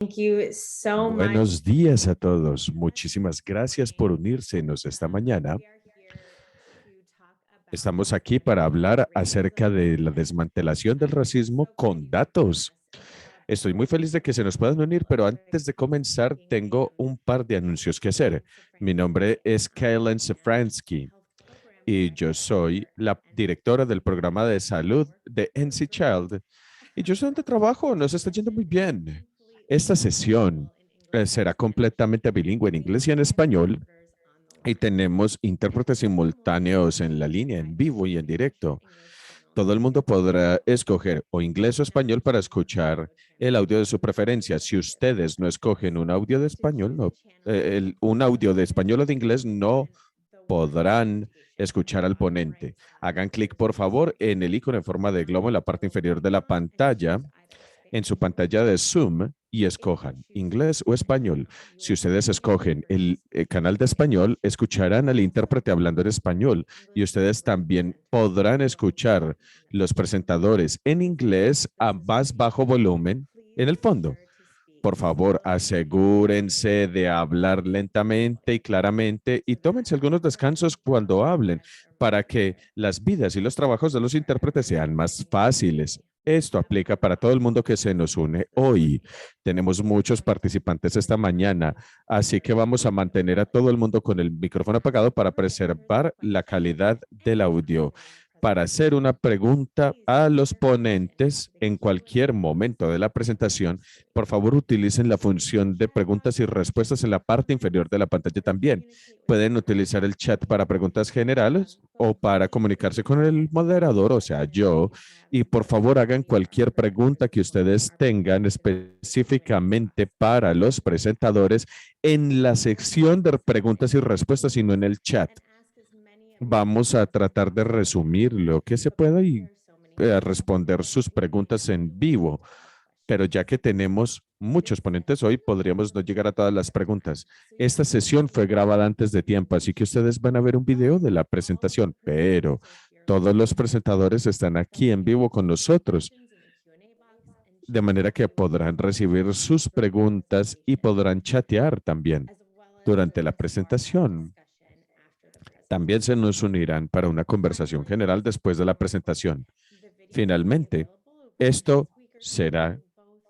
Thank you so much. Buenos días a todos. Muchísimas gracias por unírsenos esta mañana. We are here to talk about Estamos aquí para hablar acerca de la desmantelación del racismo con datos. Estoy muy feliz de que se nos puedan unir, pero antes de comenzar tengo un par de anuncios que hacer. Mi nombre es Kaylen Safransky y yo soy la directora del programa de salud de NC Child. Y yo sé dónde trabajo, nos está yendo muy bien. Esta sesión será completamente bilingüe en inglés y en español y tenemos intérpretes simultáneos en la línea, en vivo y en directo. Todo el mundo podrá escoger o inglés o español para escuchar el audio de su preferencia. Si ustedes no escogen un audio de español, un audio de español o de inglés, no podrán escuchar al ponente. Hagan clic, por favor, en el icono en forma de globo en la parte inferior de la pantalla, en su pantalla de Zoom, y escojan inglés o español. Si ustedes escogen el canal de español, escucharán al intérprete hablando en español y ustedes también podrán escuchar los presentadores en inglés a más bajo volumen en el fondo. Por favor, asegúrense de hablar lentamente y claramente y tómense algunos descansos cuando hablen para que las vidas y los trabajos de los intérpretes sean más fáciles. Esto aplica para todo el mundo que se nos une hoy. Tenemos muchos participantes esta mañana, así que vamos a mantener a todo el mundo con el micrófono apagado para preservar la calidad del audio. Para hacer una pregunta a los ponentes en cualquier momento de la presentación, por favor utilicen la función de preguntas y respuestas en la parte inferior de la pantalla también. Pueden utilizar el chat para preguntas generales o para comunicarse con el moderador, o sea, yo. Y por favor hagan cualquier pregunta que ustedes tengan específicamente para los presentadores en la sección de preguntas y respuestas y no en el chat. Vamos a tratar de resumir lo que se pueda y responder sus preguntas en vivo. Pero ya que tenemos muchos ponentes hoy, podríamos no llegar a todas las preguntas. Esta sesión fue grabada antes de tiempo, así que ustedes van a ver un video de la presentación, pero todos los presentadores están aquí en vivo con nosotros, de manera que podrán recibir sus preguntas y podrán chatear también durante la presentación. También se nos unirán para una conversación general después de la presentación. Finalmente, esto será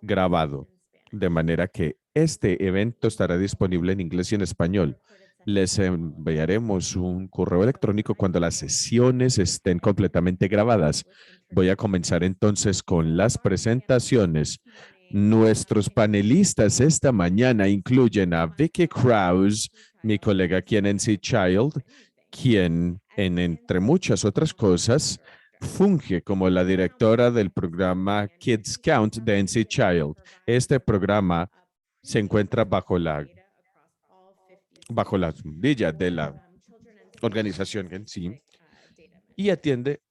grabado, de manera que este evento estará disponible en inglés y en español. Les enviaremos un correo electrónico cuando las sesiones estén completamente grabadas. Voy a comenzar entonces con las presentaciones. Nuestros panelistas esta mañana incluyen a Vicky Krause, mi colega aquí en NC Child, quien, entre muchas otras cosas, funge como la directora del programa Kids Count de NC Child. Este programa se encuentra bajo la sombrilla de la organización en sí y atiende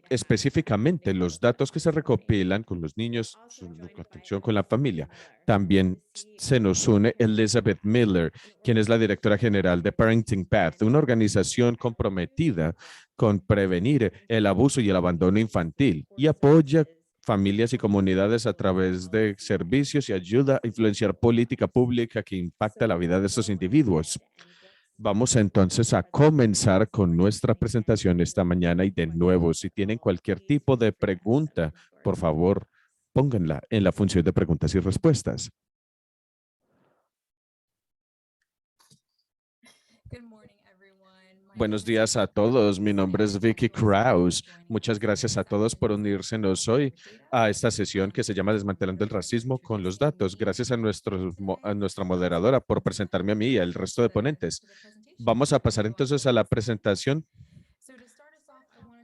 específicamente los datos que se recopilan con los niños, su atención con la familia. También se nos une Elizabeth Miller, quien es la directora general de Parenting Path, una organización comprometida con prevenir el abuso y el abandono infantil y apoya familias y comunidades a través de servicios y ayuda a influenciar política pública que impacta la vida de estos individuos. Vamos entonces a comenzar con nuestra presentación esta mañana y de nuevo, si tienen cualquier tipo de pregunta, por favor, pónganla en la función de preguntas y respuestas. Buenos días a todos. Mi nombre es Vicky Krause. Muchas gracias a todos por unírsenos hoy a esta sesión que se llama Desmantelando el Racismo con los Datos. Gracias a nuestra moderadora por presentarme a mí y al resto de ponentes. Vamos a pasar entonces a la presentación.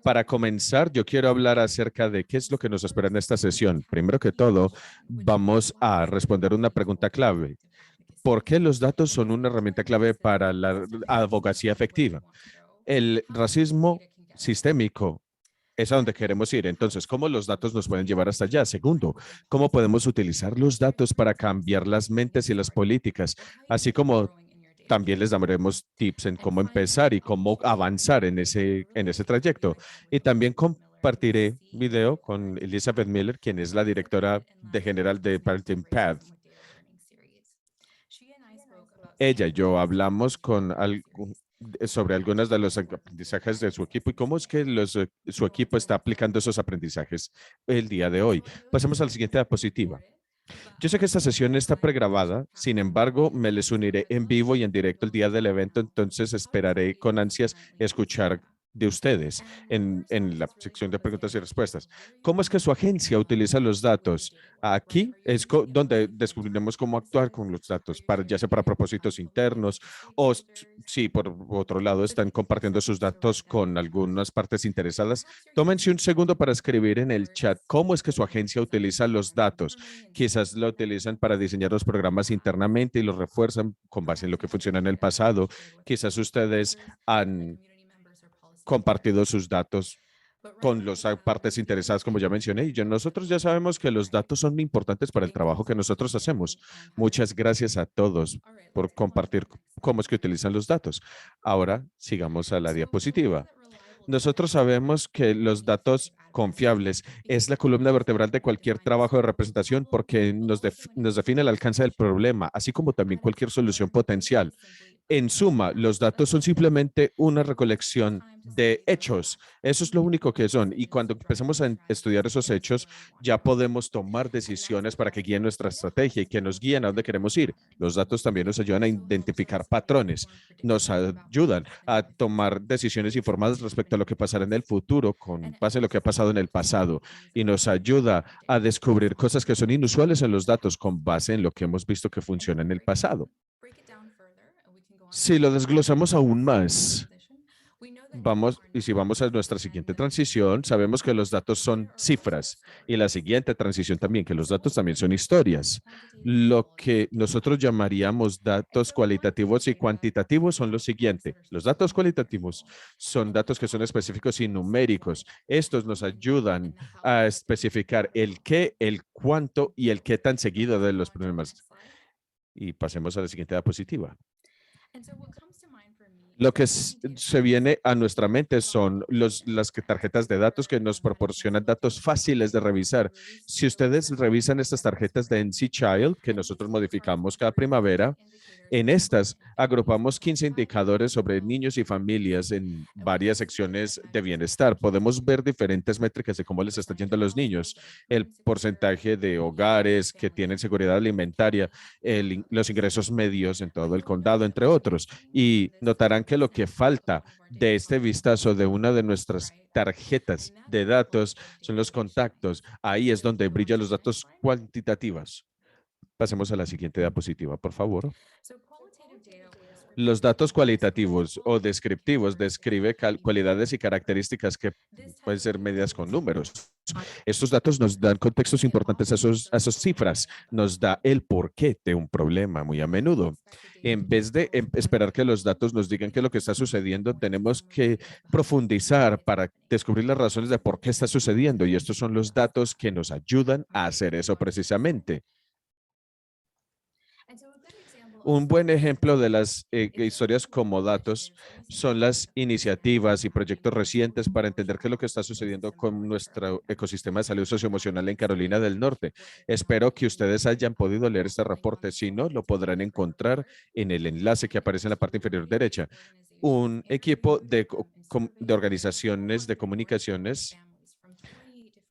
Para comenzar, yo quiero hablar acerca de qué es lo que nos espera en esta sesión. Primero que todo, vamos a responder una pregunta clave. ¿Por qué los datos son una herramienta clave para la abogacía efectiva? El racismo sistémico es a donde queremos ir. Entonces, ¿cómo los datos nos pueden llevar hasta allá? Segundo, ¿cómo podemos utilizar los datos para cambiar las mentes y las políticas? Así como también les daremos tips en cómo empezar y cómo avanzar en ese trayecto. Y también compartiré video con Elizabeth Miller, quien es la directora general de Parenting Path. ella y yo hablamos sobre algunos de los aprendizajes de su equipo y cómo es que su equipo está aplicando esos aprendizajes el día de hoy. Pasemos a la siguiente diapositiva. Yo sé que esta sesión está pregrabada, sin embargo, me les uniré en vivo y en directo el día del evento, entonces esperaré con ansias escuchar de ustedes en la sección de preguntas y respuestas. ¿Cómo es que su agencia utiliza los datos? Aquí es donde descubriremos cómo actuar con los datos, ya sea para propósitos internos o si por otro lado están compartiendo sus datos con algunas partes interesadas. Tómense un segundo para escribir en el chat cómo es que su agencia utiliza los datos. Quizás lo utilizan para diseñar los programas internamente y los refuerzan con base en lo que funciona en el pasado. Quizás ustedes han compartido sus datos con las partes interesadas, como ya mencioné, y nosotros ya sabemos que los datos son importantes para el trabajo que nosotros hacemos. Muchas gracias a todos por compartir cómo es que utilizan los datos. Ahora sigamos a la diapositiva. Nosotros sabemos que los datos confiables es la columna vertebral de cualquier trabajo de representación porque nos define el alcance del problema, así como también cualquier solución potencial. En suma, los datos son simplemente una recolección de hechos. Eso es lo único que son. Y cuando empezamos a estudiar esos hechos, ya podemos tomar decisiones para que guíen nuestra estrategia y que nos guíen a dónde queremos ir. Los datos también nos ayudan a identificar patrones, nos ayudan a tomar decisiones informadas respecto a lo que pasará en el futuro con base en lo que ha pasado en el pasado y nos ayuda a descubrir cosas que son inusuales en los datos con base en lo que hemos visto que funciona en el pasado. Si lo desglosamos aún más, si vamos a nuestra siguiente transición, sabemos que los datos son cifras y la siguiente transición también, que los datos también son historias. Lo que nosotros llamaríamos datos cualitativos y cuantitativos son lo siguiente. Los datos cualitativos son datos que son específicos y numéricos. Estos nos ayudan a especificar el qué, el cuánto y el qué tan seguido de los problemas. Y pasemos a la siguiente diapositiva. Lo que se viene a nuestra mente son las tarjetas de datos que nos proporcionan datos fáciles de revisar. Si ustedes revisan estas tarjetas de NC Child, que nosotros modificamos cada primavera, en estas agrupamos 15 indicadores sobre niños y familias en varias secciones de bienestar. Podemos ver diferentes métricas de cómo les está yendo a los niños, el porcentaje de hogares que tienen seguridad alimentaria, los ingresos medios en todo el condado, entre otros. Y notarán que lo que falta de este vistazo de una de nuestras tarjetas de datos son los contactos. Ahí es donde brillan los datos cuantitativos. Pasemos a la siguiente diapositiva, por favor. Los datos cualitativos o descriptivos describe cualidades y características que pueden ser medidas con números. Estos datos nos dan contextos importantes a esas cifras, nos da el porqué de un problema muy a menudo. En vez de esperar que los datos nos digan qué es lo que está sucediendo, tenemos que profundizar para descubrir las razones de por qué está sucediendo y estos son los datos que nos ayudan a hacer eso precisamente. Un buen ejemplo de las historias como datos son las iniciativas y proyectos recientes para entender qué es lo que está sucediendo con nuestro ecosistema de salud socioemocional en Carolina del Norte. Espero que ustedes hayan podido leer este reporte. Si no, lo podrán encontrar en el enlace que aparece en la parte inferior derecha. Un equipo de organizaciones de comunicaciones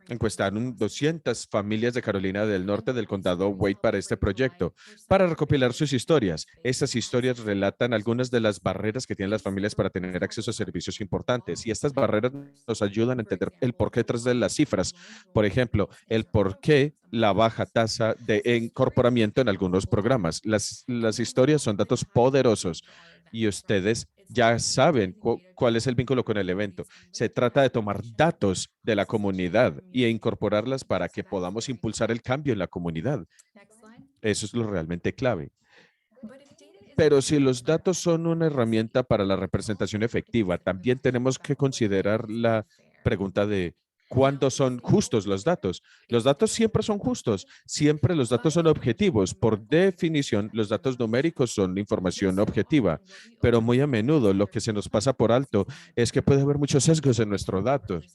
encuestaron 200 familias de Carolina del Norte del condado Wade para este proyecto, para recopilar sus historias. Estas historias relatan algunas de las barreras que tienen las familias para tener acceso a servicios importantes y estas barreras nos ayudan a entender el porqué tras de las cifras. Por ejemplo, el porqué la baja tasa de incorporamiento en algunos programas. Las historias son datos poderosos y ustedes ya saben cuál es el vínculo con el evento. Se trata de tomar datos de la comunidad y incorporarlas para que podamos impulsar el cambio en la comunidad. Eso es lo realmente clave. Pero si los datos son una herramienta para la representación efectiva, también tenemos que considerar la pregunta de ¿cuándo son justos los datos? Los datos siempre son justos, siempre los datos son objetivos. Por definición, los datos numéricos son información objetiva, pero muy a menudo lo que se nos pasa por alto es que puede haber muchos sesgos en nuestros datos.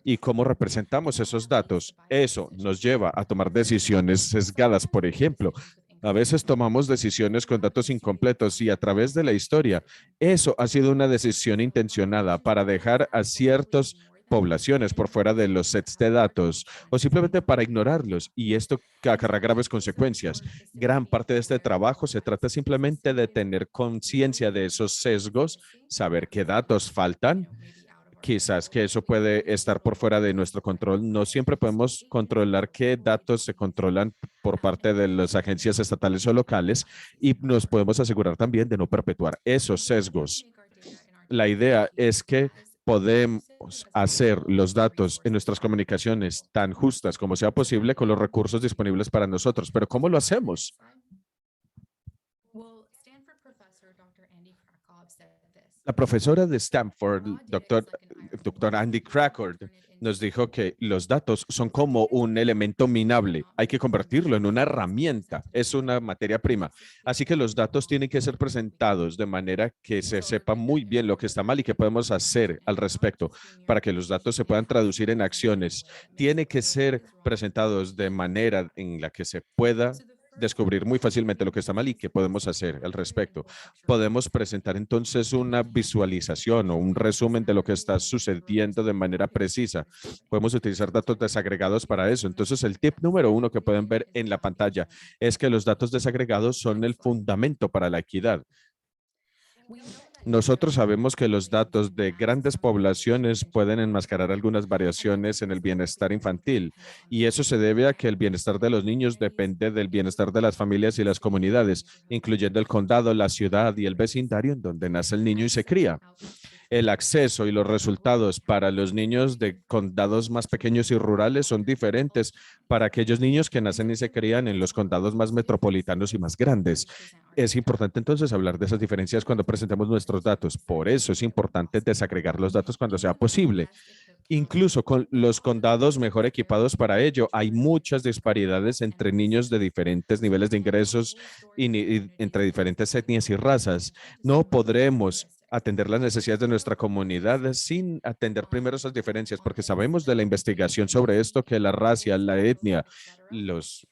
¿Y cómo representamos esos datos? Eso nos lleva a tomar decisiones sesgadas, por ejemplo, A veces tomamos decisiones con datos incompletos y a través de la historia, eso ha sido una decisión intencionada para dejar a ciertas poblaciones por fuera de los sets de datos o simplemente para ignorarlos y esto acarrea graves consecuencias. Gran parte de este trabajo se trata simplemente de tener conciencia de esos sesgos, saber qué datos faltan. Quizás que eso puede estar por fuera de nuestro control. No siempre podemos controlar qué datos se controlan por parte de las agencias estatales o locales y nos podemos asegurar también de no perpetuar esos sesgos. La idea es que podemos hacer los datos en nuestras comunicaciones tan justas como sea posible con los recursos disponibles para nosotros. Pero ¿cómo lo hacemos? La profesora de Stanford, doctor Andy Crackord, nos dijo que los datos son como un elemento minable. Hay que convertirlo en una herramienta. Es una materia prima. Así que los datos tienen que ser presentados de manera que se sepa muy bien lo que está mal y qué podemos hacer al respecto para que los datos se puedan traducir en acciones. Tiene que ser presentados de manera en la que se pueda descubrir muy fácilmente lo que está mal y qué podemos hacer al respecto. Podemos presentar entonces una visualización o un resumen de lo que está sucediendo de manera precisa. Podemos utilizar datos desagregados para eso. Entonces, el tip número uno que pueden ver en la pantalla es que los datos desagregados son el fundamento para la equidad. Nosotros sabemos que los datos de grandes poblaciones pueden enmascarar algunas variaciones en el bienestar infantil y eso se debe a que el bienestar de los niños depende del bienestar de las familias y las comunidades, incluyendo el condado, la ciudad y el vecindario en donde nace el niño y se cría. El acceso y los resultados para los niños de condados más pequeños y rurales son diferentes para aquellos niños que nacen y se crían en los condados más metropolitanos y más grandes. Es importante entonces hablar de esas diferencias cuando presentemos nuestros datos. Por eso es importante desagregar los datos cuando sea posible. Incluso con los condados mejor equipados para ello, hay muchas disparidades entre niños de diferentes niveles de ingresos y entre diferentes etnias y razas. No podremos atender las necesidades de nuestra comunidad sin atender primero esas diferencias, porque sabemos de la investigación sobre esto que la raza, la etnia, los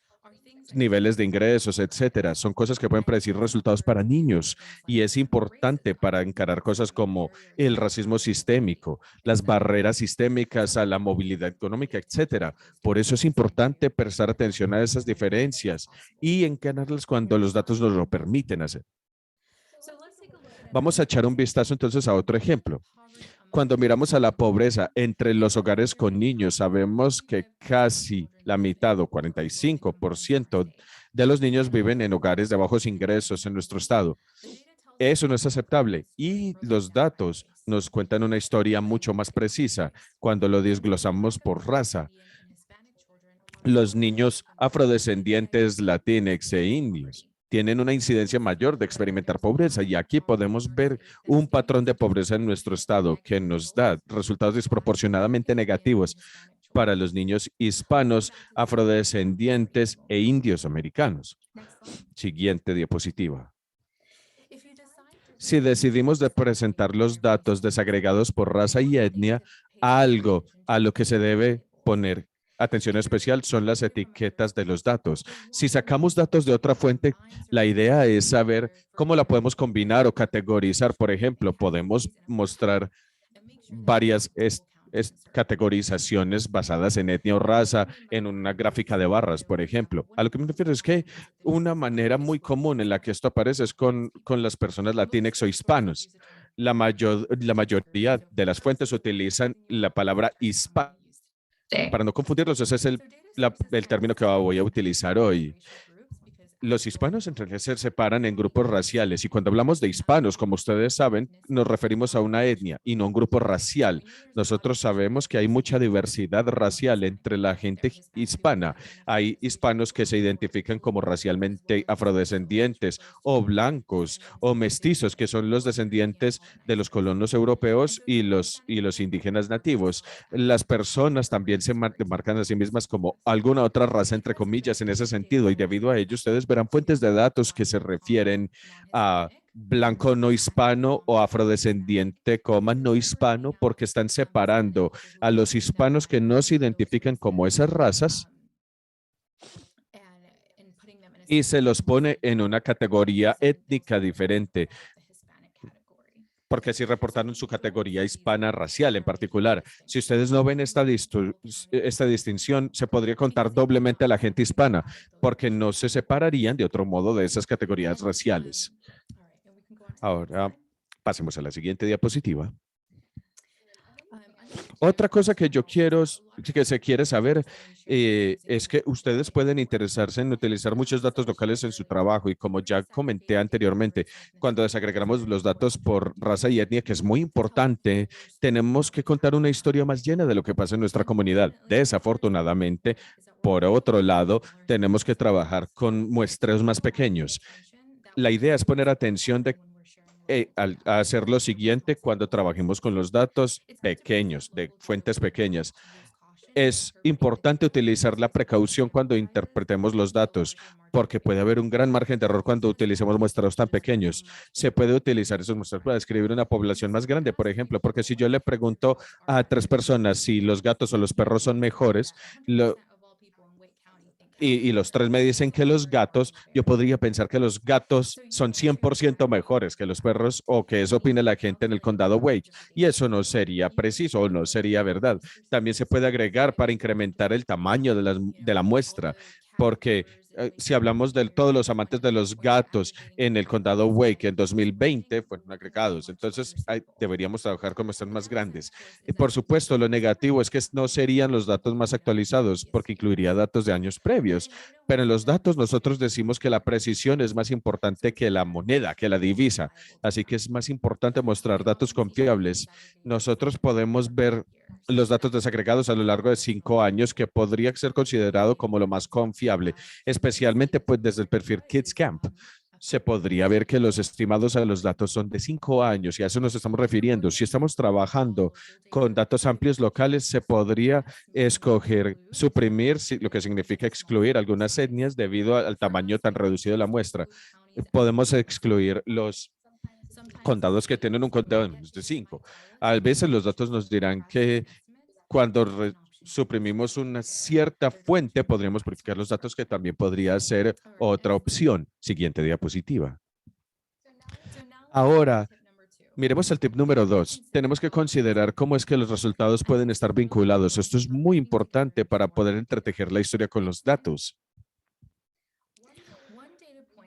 niveles de ingresos, etcétera, son cosas que pueden predecir resultados para niños y es importante para encarar cosas como el racismo sistémico, las barreras sistémicas a la movilidad económica, etcétera. Por eso es importante prestar atención a esas diferencias y encararlas cuando los datos nos lo permiten hacer. Vamos a echar un vistazo entonces a otro ejemplo. Cuando miramos a la pobreza entre los hogares con niños, sabemos que casi la mitad o 45% de los niños viven en hogares de bajos ingresos en nuestro estado. Eso no es aceptable y los datos nos cuentan una historia mucho más precisa cuando lo desglosamos por raza. Los niños afrodescendientes, latinx e indios tienen una incidencia mayor de experimentar pobreza y aquí podemos ver un patrón de pobreza en nuestro estado que nos da resultados desproporcionadamente negativos para los niños hispanos, afrodescendientes e indios americanos. Siguiente diapositiva. Si decidimos de presentar los datos desagregados por raza y etnia, algo a lo que se debe poner atención especial son las etiquetas de los datos. Si sacamos datos de otra fuente, la idea es saber cómo la podemos combinar o categorizar. Por ejemplo, podemos mostrar varias categorizaciones basadas en etnia o raza en una gráfica de barras, por ejemplo. A lo que me refiero es que una manera muy común en la que esto aparece es con las personas latinx o hispanos. La mayoría de las fuentes utilizan la palabra hispano. Para no confundirlos, ese es el término que voy a utilizar hoy. Los hispanos en realidad se separan en grupos raciales y cuando hablamos de hispanos, como ustedes saben, nos referimos a una etnia y no a un grupo racial. Nosotros sabemos que hay mucha diversidad racial entre la gente hispana. Hay hispanos que se identifican como racialmente afrodescendientes o blancos o mestizos, que son los descendientes de los colonos europeos y los indígenas nativos. Las personas también se marcan a sí mismas como alguna otra raza, entre comillas, en ese sentido y debido a ello ustedes verán fuentes de datos que se refieren a blanco no hispano o afrodescendiente, no hispano, porque están separando a los hispanos que no se identifican como esas razas y se los pone en una categoría étnica diferente, porque así reportaron su categoría hispana racial en particular. Si ustedes no ven esta distinción, se podría contar doblemente a la gente hispana, porque no se separarían de otro modo de esas categorías raciales. Ahora, pasemos a la siguiente diapositiva. Otra cosa que yo quiero, que se quiere saber, es que ustedes pueden interesarse en utilizar muchos datos locales en su trabajo y como ya comenté anteriormente, cuando desagregamos los datos por raza y etnia, que es muy importante, tenemos que contar una historia más llena de lo que pasa en nuestra comunidad. Desafortunadamente, por otro lado, tenemos que trabajar con muestreos más pequeños. La idea es poner atención de al hacer lo siguiente cuando trabajemos con los datos pequeños, de fuentes pequeñas. Es importante utilizar la precaución cuando interpretemos los datos, porque puede haber un gran margen de error cuando utilicemos muestreos tan pequeños. Se puede utilizar esos muestreos para describir una población más grande, por ejemplo, porque si yo le pregunto a 3 personas si los gatos o los perros son mejores, y los 3 me dicen que los gatos, yo podría pensar que los gatos son 100% mejores que los perros o que eso opina la gente en el condado Wake. Y eso no sería preciso o no sería verdad. También se puede agregar para incrementar el tamaño de la muestra, porque si hablamos de todos los amantes de los gatos en el condado Wake en 2020 fueron agregados. Entonces deberíamos trabajar con muestras más grandes. Y por supuesto, lo negativo es que no serían los datos más actualizados porque incluiría datos de años previos. Pero en los datos nosotros decimos que la precisión es más importante que la moneda, que la divisa. Así que es más importante mostrar datos confiables. Nosotros podemos ver los datos desagregados a lo largo de 5 años, que podría ser considerado como lo más confiable, especialmente pues desde el perfil Kids Camp. Se podría ver que los estimados a los datos son de 5 años y a eso nos estamos refiriendo. Si estamos trabajando con datos amplios locales, se podría escoger suprimir, lo que significa excluir algunas etnias debido al tamaño tan reducido de la muestra. Podemos excluir los condados que tienen un conteo de menos de 5. A veces los datos nos dirán que cuando suprimimos una cierta fuente, podríamos purificar los datos, que también podría ser otra opción. Siguiente diapositiva. Ahora, miremos el tip número 2. Tenemos que considerar cómo es que los resultados pueden estar vinculados. Esto es muy importante para poder entretejer la historia con los datos.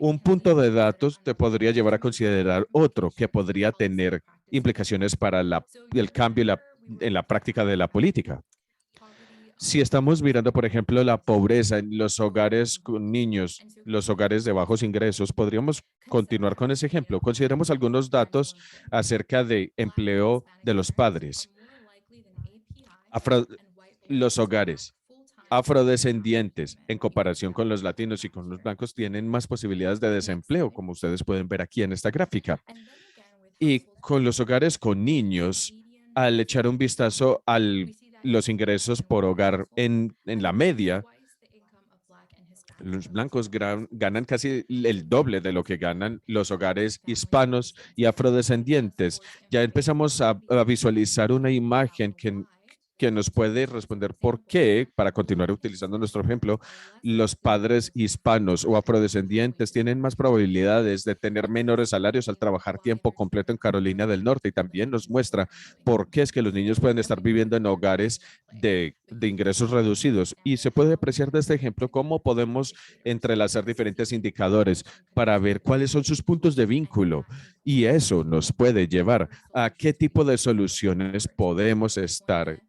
Un punto de datos te podría llevar a considerar otro que podría tener implicaciones para el cambio en la práctica de la política. Si estamos mirando, por ejemplo, la pobreza en los hogares con niños, los hogares de bajos ingresos, podríamos continuar con ese ejemplo. Consideremos algunos datos acerca de empleo de los padres. Los hogares afrodescendientes en comparación con los latinos y con los blancos tienen más posibilidades de desempleo, como ustedes pueden ver aquí en esta gráfica. Y con los hogares con niños, al echar un vistazo a los ingresos por hogar en la media, los blancos ganan casi el doble de lo que ganan los hogares hispanos y afrodescendientes. Ya empezamos a visualizar una imagen que nos puede responder por qué, para continuar utilizando nuestro ejemplo, los padres hispanos o afrodescendientes tienen más probabilidades de tener menores salarios al trabajar tiempo completo en Carolina del Norte, y también nos muestra por qué es que los niños pueden estar viviendo en hogares de ingresos reducidos. Y se puede apreciar de este ejemplo cómo podemos entrelazar diferentes indicadores para ver cuáles son sus puntos de vínculo, y eso nos puede llevar a qué tipo de soluciones podemos estar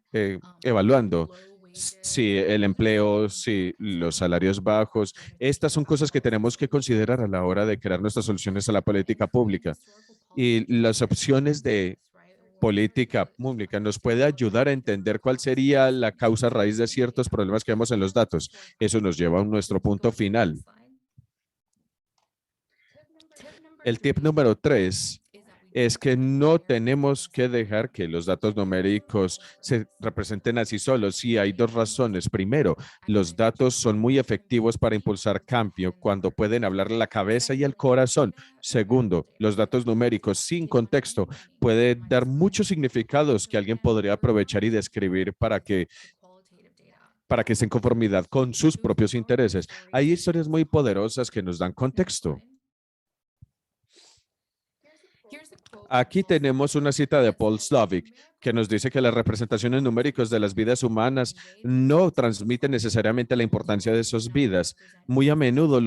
evaluando. Si el empleo, si los salarios bajos, estas son cosas que tenemos que considerar a la hora de crear nuestras soluciones a la política pública. Y las opciones de política pública nos puede ayudar a entender cuál sería la causa raíz de ciertos problemas que vemos en los datos. Eso nos lleva a nuestro punto final. El tip número 3 es que no tenemos que dejar que los datos numéricos se representen así solos. Sí, hay 2 razones. Primero, los datos son muy efectivos para impulsar cambio cuando pueden hablar la cabeza y el corazón. Segundo, los datos numéricos sin contexto pueden dar muchos significados que alguien podría aprovechar y describir para que para que esté en conformidad con sus propios intereses. Hay historias muy poderosas que nos dan contexto. Aquí tenemos una cita de Paul Slovic que nos dice que las representaciones numéricas de las vidas humanas no transmiten necesariamente la importancia de sus vidas. Muy a menudo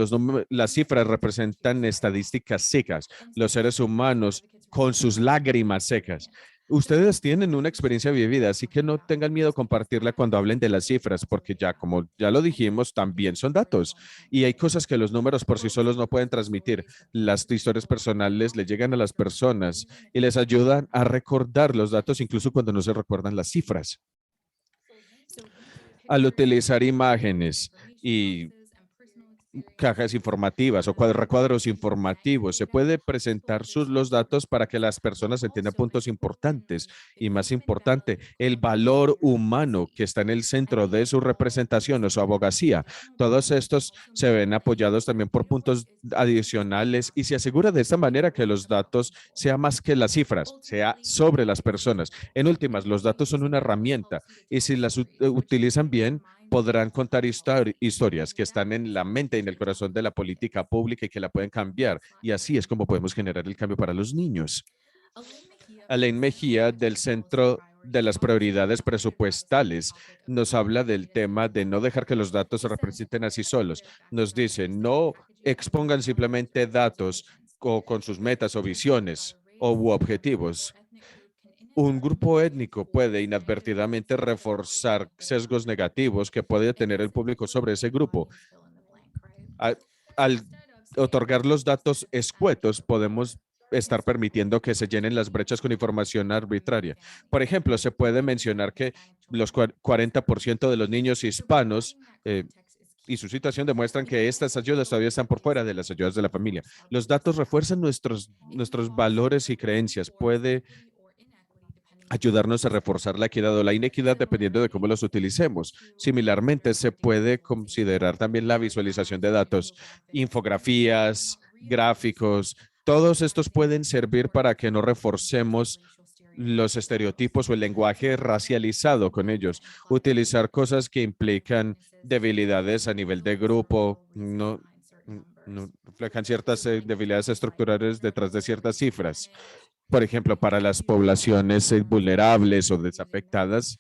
las cifras representan estadísticas secas, los seres humanos con sus lágrimas secas. Ustedes tienen una experiencia vivida, así que no tengan miedo a compartirla cuando hablen de las cifras, porque ya, como ya lo dijimos, también son datos y hay cosas que los números por sí solos no pueden transmitir. Las historias personales le llegan a las personas y les ayudan a recordar los datos incluso cuando no se recuerdan las cifras. Al utilizar imágenes y cajas informativas o recuadros informativos. Se puede presentar los datos para que las personas entiendan puntos importantes y más importante, el valor humano que está en el centro de su representación o su abogacía. Todos estos se ven apoyados también por puntos adicionales y se asegura de esta manera que los datos sea más que las cifras, sea sobre las personas. En últimas, los datos son una herramienta y si las utilizan bien, podrán contar historias que están en la mente y en el corazón de la política pública y que la pueden cambiar. Y así es como podemos generar el cambio para los niños. Alain Mejía, del Centro de las Prioridades Presupuestales, nos habla del tema de no dejar que los datos se representen así solos. Nos dice, no expongan simplemente datos con sus metas o visiones u objetivos. Un grupo étnico puede inadvertidamente reforzar sesgos negativos que puede tener el público sobre ese grupo. Al otorgar los datos escuetos, podemos estar permitiendo que se llenen las brechas con información arbitraria. Por ejemplo, se puede mencionar que los 40% de los niños hispanos y su situación demuestran que estas ayudas todavía están por fuera de las ayudas de la familia. Los datos refuerzan nuestros valores y creencias. Puede ayudarnos a reforzar la equidad o la inequidad dependiendo de cómo los utilicemos. Similarmente, se puede considerar también la visualización de datos, infografías, gráficos. Todos estos pueden servir para que no reforcemos los estereotipos o el lenguaje racializado con ellos. Utilizar cosas que implican debilidades a nivel de grupo, no reflejan ciertas debilidades estructurales detrás de ciertas cifras. Por ejemplo, para las poblaciones vulnerables o desafectadas,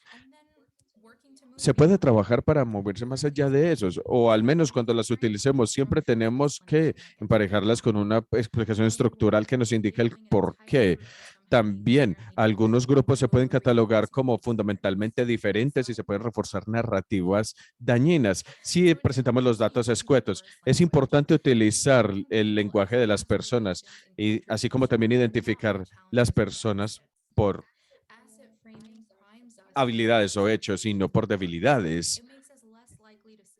se puede trabajar para moverse más allá de esos, o al menos cuando las utilicemos, siempre tenemos que emparejarlas con una explicación estructural que nos indique el por qué. También algunos grupos se pueden catalogar como fundamentalmente diferentes y se pueden reforzar narrativas dañinas. Si presentamos los datos escuetos, es importante utilizar el lenguaje de las personas y así como también identificar las personas por habilidades o hechos y no por debilidades.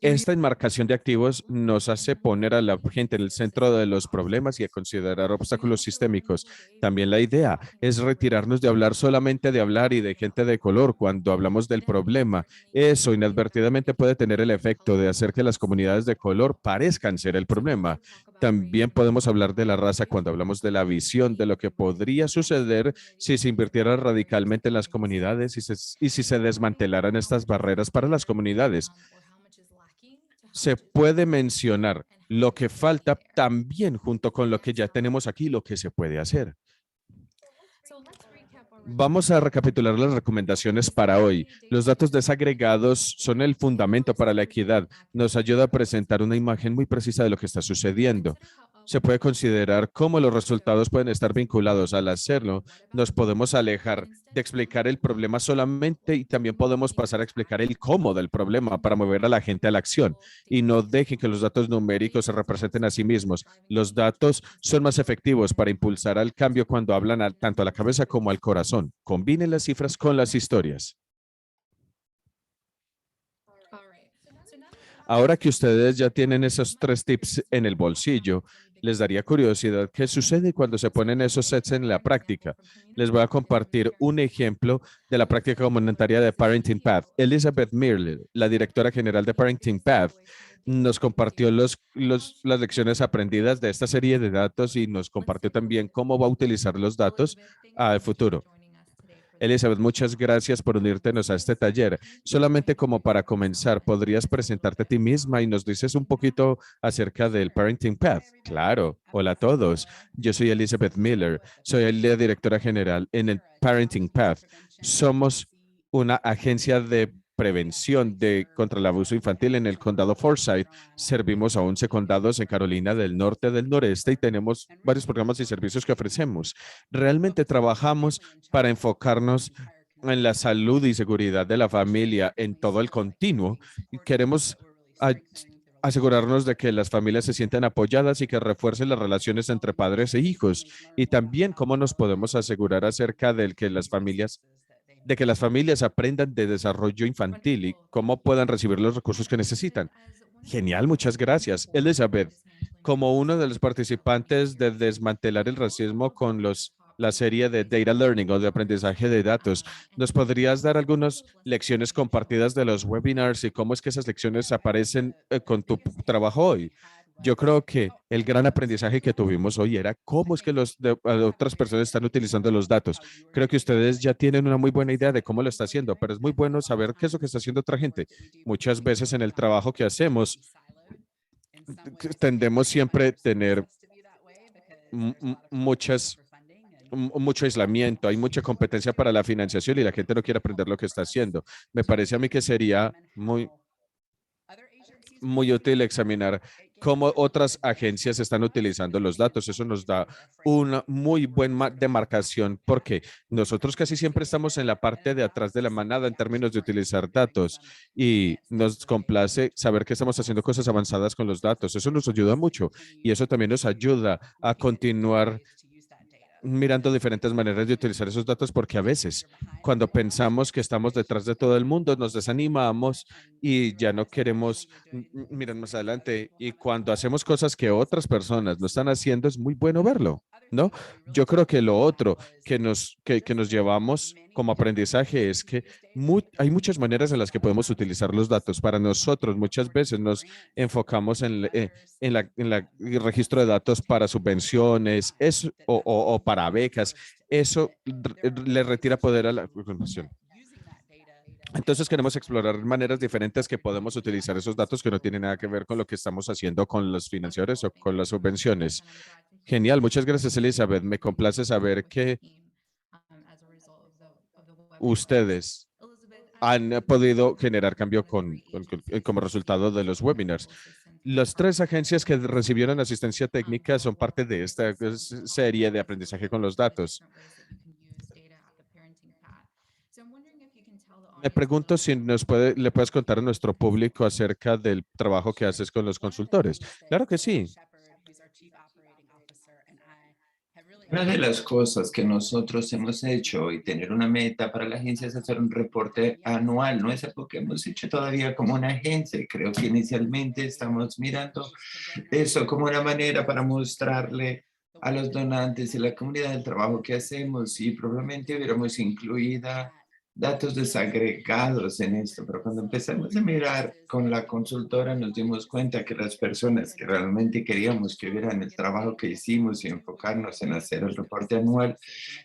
Esta enmarcación de activos nos hace poner a la gente en el centro de los problemas y a considerar obstáculos sistémicos. También la idea es retirarnos de hablar solamente de hablar y de gente de color cuando hablamos del problema. Eso inadvertidamente puede tener el efecto de hacer que las comunidades de color parezcan ser el problema. También podemos hablar de la raza cuando hablamos de la visión de lo que podría suceder si se invirtiera radicalmente en las comunidades y si se desmantelaran estas barreras para las comunidades. Se puede mencionar lo que falta también junto con lo que ya tenemos aquí, lo que se puede hacer. Vamos a recapitular las recomendaciones para hoy. Los datos desagregados son el fundamento para la equidad. Nos ayuda a presentar una imagen muy precisa de lo que está sucediendo. Se puede considerar cómo los resultados pueden estar vinculados. Al hacerlo, nos podemos alejar de explicar el problema solamente y también podemos pasar a explicar el cómo del problema para mover a la gente a la acción. Y no dejen que los datos numéricos se representen a sí mismos. Los datos son más efectivos para impulsar al cambio cuando hablan tanto a la cabeza como al corazón. Combinen las cifras con las historias. Ahora que ustedes ya tienen esos 3 tips en el bolsillo, les daría curiosidad qué sucede cuando se ponen esos sets en la práctica. Les voy a compartir un ejemplo de la práctica comunitaria de Parenting Path. Elizabeth Miller, la directora general de Parenting Path, nos compartió las lecciones aprendidas de esta serie de datos y nos compartió también cómo va a utilizar los datos al futuro. Elizabeth, muchas gracias por unírtenos a este taller. Solamente como para comenzar, ¿podrías presentarte a ti misma y nos dices un poquito acerca del Parenting Path? Claro. Hola a todos. Yo soy Elizabeth Miller. Soy la directora general en el Parenting Path. Somos una agencia de prevención contra el abuso infantil en el condado Forsyth. Servimos a 11 condados en Carolina del Norte, del Noreste y tenemos varios programas y servicios que ofrecemos. Realmente trabajamos para enfocarnos en la salud y seguridad de la familia en todo el continuo y queremos a- asegurarnos de que las familias se sientan apoyadas y que refuercen las relaciones entre padres e hijos y también cómo nos podemos asegurar acerca de que las familias aprendan de desarrollo infantil y cómo puedan recibir los recursos que necesitan. Genial, muchas gracias. Elizabeth, como uno de los participantes de desmantelar el racismo con la serie de Data Learning o de aprendizaje de datos, ¿nos podrías dar algunas lecciones compartidas de los webinars y cómo es que esas lecciones aparecen con tu trabajo hoy? Yo creo que el gran aprendizaje que tuvimos hoy era cómo es que otras personas están utilizando los datos. Creo que ustedes ya tienen una muy buena idea de cómo lo está haciendo, pero es muy bueno saber qué es lo que está haciendo otra gente. Muchas veces en el trabajo que hacemos, tendemos siempre a tener mucho aislamiento, hay mucha competencia para la financiación y la gente no quiere aprender lo que está haciendo. Me parece a mí que sería muy útil examinar cómo otras agencias están utilizando los datos. Eso nos da una muy buena demarcación porque nosotros casi siempre estamos en la parte de atrás de la manada en términos de utilizar datos y nos complace saber que estamos haciendo cosas avanzadas con los datos. Eso nos ayuda mucho y eso también nos ayuda a continuar mirando diferentes maneras de utilizar esos datos porque a veces cuando pensamos que estamos detrás de todo el mundo nos desanimamos y ya no queremos mirar más adelante y cuando hacemos cosas que otras personas no están haciendo es muy bueno verlo, ¿no? Yo creo que lo otro que nos llevamos como aprendizaje es que hay muchas maneras en las que podemos utilizar los datos. Para nosotros muchas veces nos enfocamos el registro de datos para subvenciones o para becas. Eso le retira poder a la información. Entonces queremos explorar maneras diferentes que podemos utilizar esos datos que no tienen nada que ver con lo que estamos haciendo con los financiadores o con las subvenciones. Genial, muchas gracias Elizabeth. Me complace saber que ustedes han podido generar cambio como resultado de los webinars. Las tres agencias que recibieron asistencia técnica son parte de esta serie de aprendizaje con los datos. Me pregunto si le puedes contar a nuestro público acerca del trabajo que haces con los consultores. Claro que sí. Una de las cosas que nosotros hemos hecho y tener una meta para la agencia es hacer un reporte anual. No es algo que hemos hecho todavía como una agencia. Creo que inicialmente estamos mirando eso como una manera para mostrarle a los donantes y la comunidad el trabajo que hacemos y probablemente hubiéramos incluida datos desagregados en esto, pero cuando empezamos a mirar con la consultora nos dimos cuenta que las personas que realmente queríamos que vieran el trabajo que hicimos y enfocarnos en hacer el reporte anual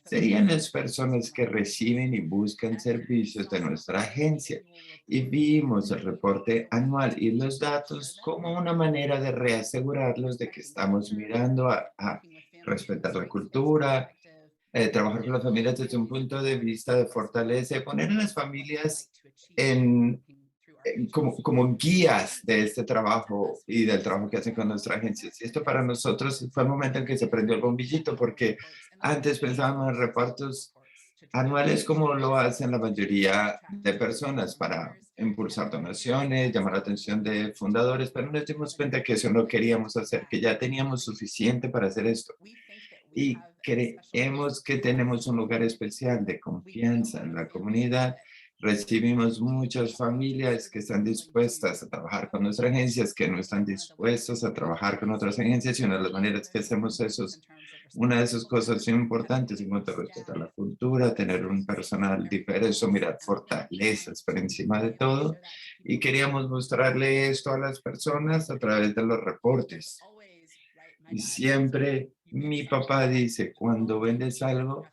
serían las personas que reciben y buscan servicios de nuestra agencia. Y vimos el reporte anual y los datos como una manera de reasegurarlos de que estamos mirando a respetar la cultura, trabajar con las familias desde un punto de vista de fortaleza, poner a las familias como guías de este trabajo y del trabajo que hacen con nuestra agencia. Y esto para nosotros fue el momento en que se prendió el bombillito, porque antes pensábamos en repartos anuales como lo hacen la mayoría de personas para impulsar donaciones, llamar la atención de fundadores, pero nos dimos cuenta que eso no queríamos hacer, que ya teníamos suficiente para hacer esto. Y creemos que tenemos un lugar especial de confianza en la comunidad. Recibimos muchas familias que están dispuestas a trabajar con nuestras agencias, que no están dispuestas a trabajar con otras agencias, y una de las maneras que hacemos eso es una de esas cosas importantes en cuanto a respetar la cultura, tener un personal diverso, mirar fortalezas por encima de todo. Y queríamos mostrarle esto a las personas a través de los reportes. Y siempre mi papá dice, cuando vendes algo,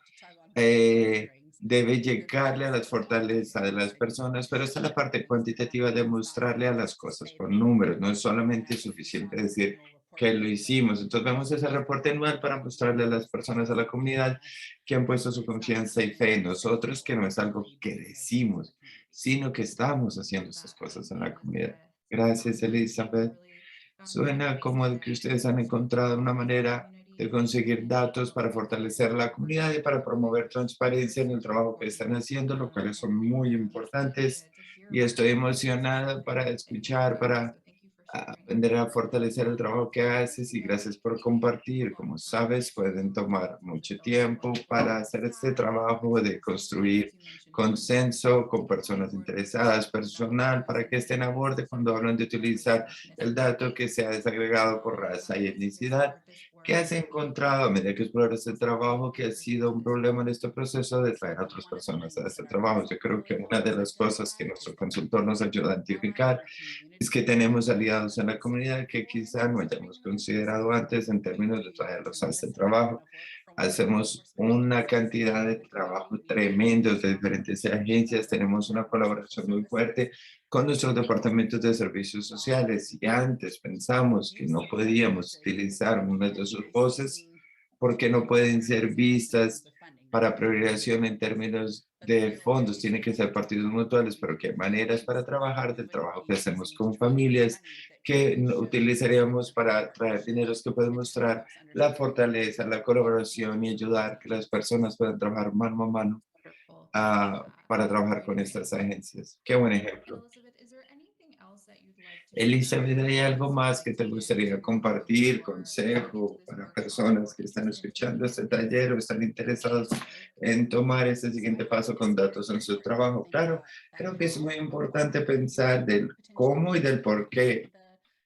debe llegarle a las fortalezas de las personas, pero esta es la parte cuantitativa de mostrarle a las cosas por números. No es solamente suficiente decir que lo hicimos. Entonces vemos ese reporte anual para mostrarle a las personas, a la comunidad, que han puesto su confianza y fe en nosotros, que no es algo que decimos, sino que estamos haciendo estas cosas en la comunidad. Gracias, Elizabeth. Suena como que ustedes han encontrado una manera de conseguir datos para fortalecer la comunidad y para promover transparencia en el trabajo que están haciendo, lo cual son muy importantes. Y estoy emocionada para escuchar, para aprender a fortalecer el trabajo que haces y gracias por compartir. Como sabes, pueden tomar mucho tiempo para hacer este trabajo de construir consenso con personas interesadas, personal, para que estén a borde cuando hablan de utilizar el dato que se ha desagregado por raza y etnicidad. ¿Qué has encontrado a medida que exploras este trabajo que ha sido un problema en este proceso de traer a otras personas a este trabajo? Yo creo que una de las cosas que nuestro consultor nos ayuda a identificar es que tenemos aliados en la comunidad que quizá no hayamos considerado antes en términos de traerlos a este trabajo. Hacemos una cantidad de trabajo tremendo de diferentes agencias, tenemos una colaboración muy fuerte con nuestros departamentos de servicios sociales y antes pensamos que no podíamos utilizar unas de sus voces porque no pueden ser vistas para priorización en términos de fondos, tienen que ser partidos mutuales, pero que hay maneras para trabajar del trabajo que hacemos con familias que utilizaríamos para traer dineros que pueden mostrar la fortaleza, la colaboración y ayudar que las personas puedan trabajar mano a mano para trabajar con estas agencias. Qué buen ejemplo. Elizabeth, ¿hay algo más que te gustaría compartir, consejo para personas que están escuchando este taller o están interesados en tomar este siguiente paso con datos en su trabajo? Claro, creo que es muy importante pensar del cómo y del por qué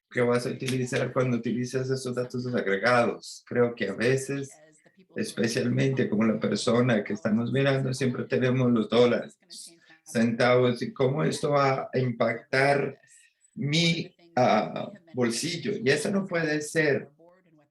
que vas a utilizar cuando utilizas esos datos desagregados. Creo que a veces, especialmente como la persona que estamos mirando, siempre tenemos los dólares, centavos y cómo esto va a impactar mi bolsillo. Y eso no puede ser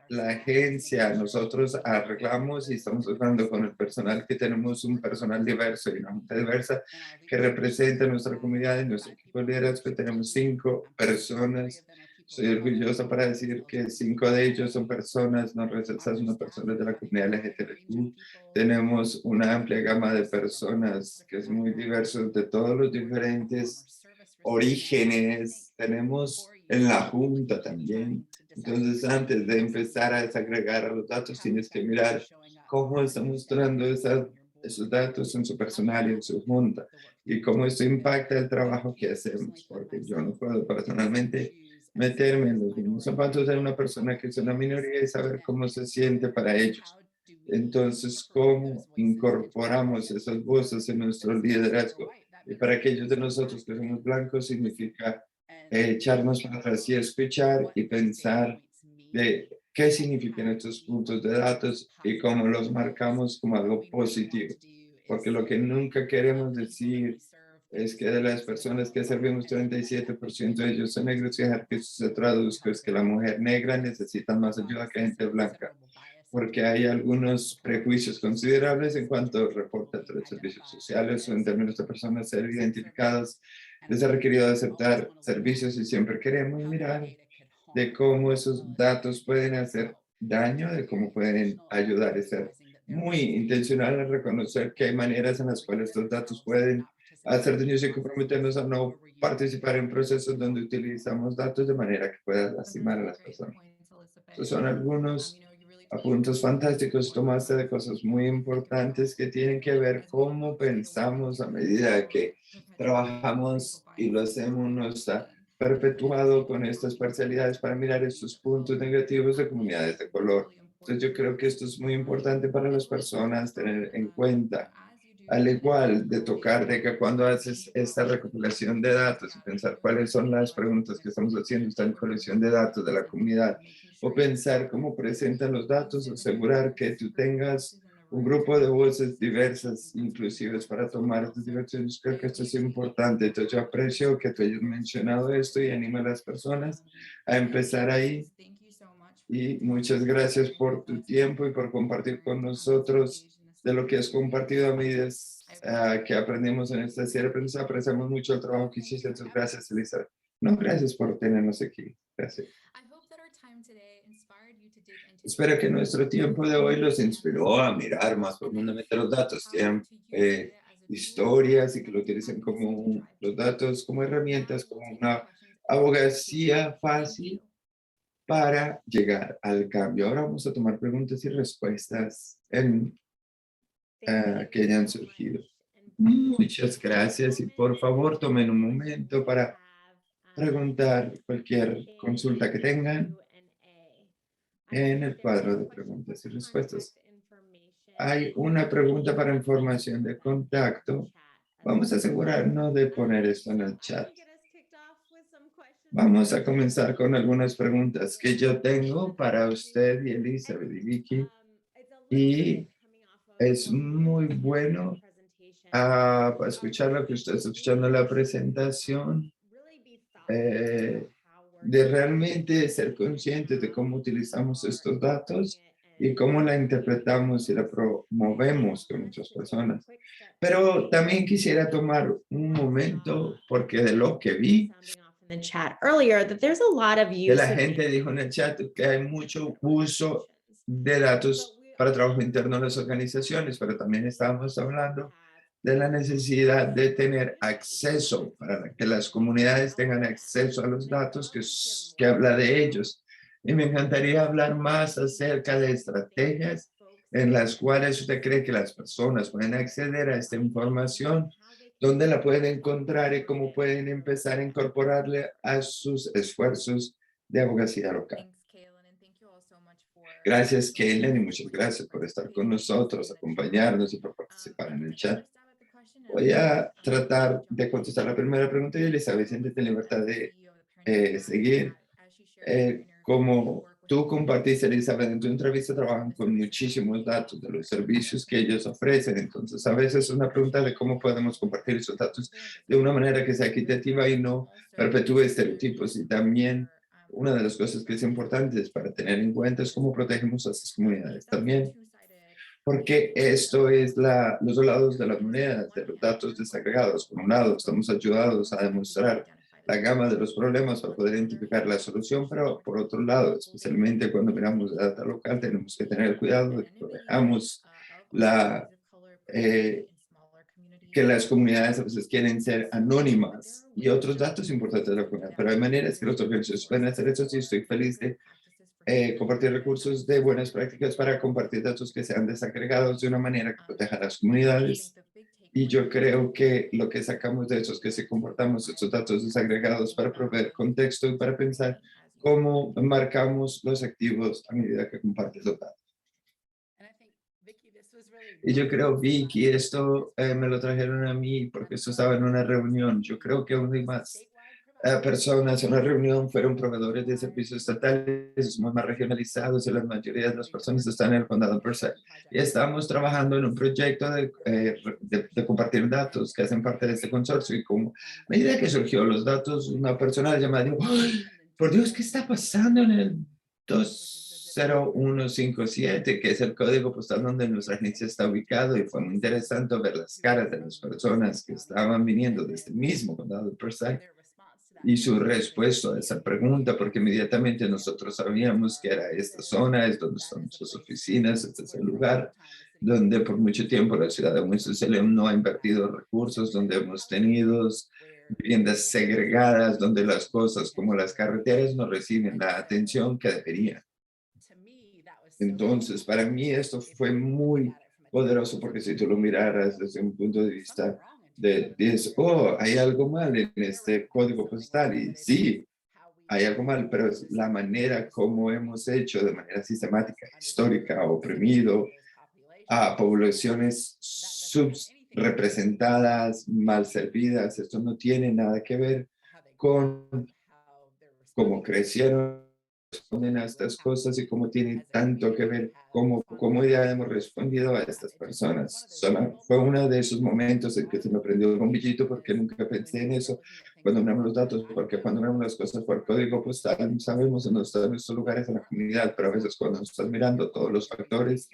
la agencia. Nosotros arreglamos y estamos tratando con el personal que tenemos un personal diverso y una junta diversa que representa nuestra comunidad y nuestro equipo de liderazgo. Tenemos 5 personas. Soy orgullosa para decir que 5 de ellos son personas no rechazadas, son personas de la comunidad LGTBQ. Tenemos una amplia gama de personas que es muy diverso de todos los diferentes orígenes. Tenemos en la junta también. Entonces, antes de empezar a desagregar a los datos, tienes que mirar cómo está mostrando esos datos en su personal y en su junta y cómo esto impacta el trabajo que hacemos, porque yo no puedo personalmente meterme en los mismos zapatos de una persona que es una minoría y saber cómo se siente para ellos. Entonces, ¿cómo incorporamos esas voces en nuestro liderazgo? Y para aquellos de nosotros que somos blancos, significa echarnos para atrás y escuchar y pensar de qué significan estos puntos de datos y cómo los marcamos como algo positivo. Porque lo que nunca queremos decir es que de las personas que servimos, 37% de ellos son negros y dejar que eso se traduzca es que la mujer negra necesita más ayuda que gente blanca porque hay algunos prejuicios considerables en cuanto al reporte de los servicios sociales o en términos de personas ser identificadas. Les ha requerido aceptar servicios y siempre queremos mirar de cómo esos datos pueden hacer daño, de cómo pueden ayudar. Es ser muy intencional en reconocer que hay maneras en las cuales estos datos pueden hacer daño y comprometernos a no participar en procesos donde utilizamos datos de manera que pueda lastimar a las personas. Estos son algunos apuntes fantásticos tomaste de cosas muy importantes que tienen que ver cómo pensamos a medida que trabajamos y lo hacemos, no está perpetuado con estas parcialidades para mirar estos puntos negativos de comunidades de color. Entonces yo creo que esto es muy importante para las personas tener en cuenta, al igual de tocar de que cuando haces esta recopilación de datos y pensar cuáles son las preguntas que estamos haciendo, esta colección de datos de la comunidad, o pensar cómo presentan los datos, asegurar que tú tengas un grupo de voces diversas, inclusivas para tomar estas direcciones. Creo que esto es importante. Entonces yo aprecio que tú hayas mencionado esto y anima a las personas a empezar ahí. Y muchas gracias por tu tiempo y por compartir con nosotros de lo que has compartido a medida que aprendimos en esta serie, pero apreciamos mucho el trabajo que hiciste. Entonces, gracias, Elizabeth. No, gracias por tenernos aquí. Gracias. Espero que nuestro tiempo de hoy los inspiró a mirar más profundamente los datos. Tienen historias y que lo utilicen como los datos como herramientas, como una abogacía fácil para llegar al cambio. Ahora vamos a tomar preguntas y respuestas que hayan surgido. Muchas gracias y por favor tomen un momento para preguntar cualquier consulta que tengan en el cuadro de preguntas y respuestas. Hay una pregunta para información de contacto. Vamos a asegurarnos de poner esto en el chat. Vamos a comenzar con algunas preguntas que yo tengo para usted y Elizabeth y Vicky. Y es muy bueno escuchar lo que usted está escuchando en la presentación, de realmente ser conscientes de cómo utilizamos estos datos y cómo la interpretamos y la promovemos con muchas personas. Pero también quisiera tomar un momento, porque de lo que vi, In the chat earlier, that there's a lot of que use la of gente dijo en el chat que hay mucho uso de datos para trabajo interno en las organizaciones, pero también estábamos hablando de la necesidad de tener acceso, para que las comunidades tengan acceso a los datos que habla de ellos. Y me encantaría hablar más acerca de estrategias en las cuales usted cree que las personas pueden acceder a esta información, dónde la pueden encontrar y cómo pueden empezar a incorporarle a sus esfuerzos de abogacía local. Gracias, Kaylen, y muchas gracias por estar con nosotros, acompañarnos y por participar en el chat. Voy a tratar de contestar la primera pregunta y Elizabeth, siéntete en libertad de seguir. Como tú compartiste, Elizabeth, en tu entrevista trabajan con muchísimos datos de los servicios que ellos ofrecen. Entonces, a veces es una pregunta de cómo podemos compartir esos datos de una manera que sea equitativa y no perpetúe estereotipos. Y también una de las cosas que es importante para tener en cuenta es cómo protegemos a estas comunidades también. Porque esto es los dos lados de la moneda, de los datos desagregados. Por un lado, estamos ayudados a demostrar la gama de los problemas para poder identificar la solución, pero por otro lado, especialmente cuando miramos data local, tenemos que tener cuidado de que protejamos que las comunidades a veces quieren ser anónimas y otros datos importantes de la comunidad, pero hay maneras que los organizaciones pueden hacer eso. Sí, estoy feliz de compartir recursos de buenas prácticas para compartir datos que sean desagregados de una manera que proteja a las comunidades. Y yo creo que lo que sacamos de eso es que si comportamos estos datos desagregados para proveer contexto y para pensar cómo marcamos los activos a medida que compartes los datos. Y yo creo, Vicky, esto me lo trajeron a mí porque esto estaba en una reunión. Yo creo que una y más personas en la reunión fueron proveedores de servicios estatales, somos más regionalizados y la mayoría de las personas están en el condado de Purcell. Y estamos trabajando en un proyecto de compartir datos que hacen parte de este consorcio. Y como a medida que surgió los datos, una persona llamada dijo, por Dios, ¿qué está pasando en el 20157, que es el código postal donde nuestra agencia está ubicado? Y fue muy interesante ver las caras de las personas que estaban viniendo de este mismo condado de Purcell y su respuesta a esa pregunta, porque inmediatamente nosotros sabíamos que era esta zona, es donde están sus oficinas, este es el lugar donde por mucho tiempo la ciudad de Winston-Salem no ha invertido recursos, donde hemos tenido viviendas segregadas, donde las cosas como las carreteras no reciben la atención que deberían. Entonces, para mí esto fue muy poderoso, porque si tú lo miraras desde un punto de vista dices, oh, hay algo mal en este código postal, y sí, hay algo mal, pero es la manera como hemos hecho de manera sistemática, histórica, oprimido a poblaciones subrepresentadas, mal servidas. Esto no tiene nada que ver con cómo crecieron, responden a estas cosas y cómo tiene tanto que ver cómo ya hemos respondido a estas personas. Fue uno de esos momentos en que se me prendió un bombillito, porque nunca pensé en eso cuando miramos los datos, porque cuando miramos las cosas por código postal sabemos dónde están nuestros lugares en la comunidad, pero a veces cuando estás mirando todos los factores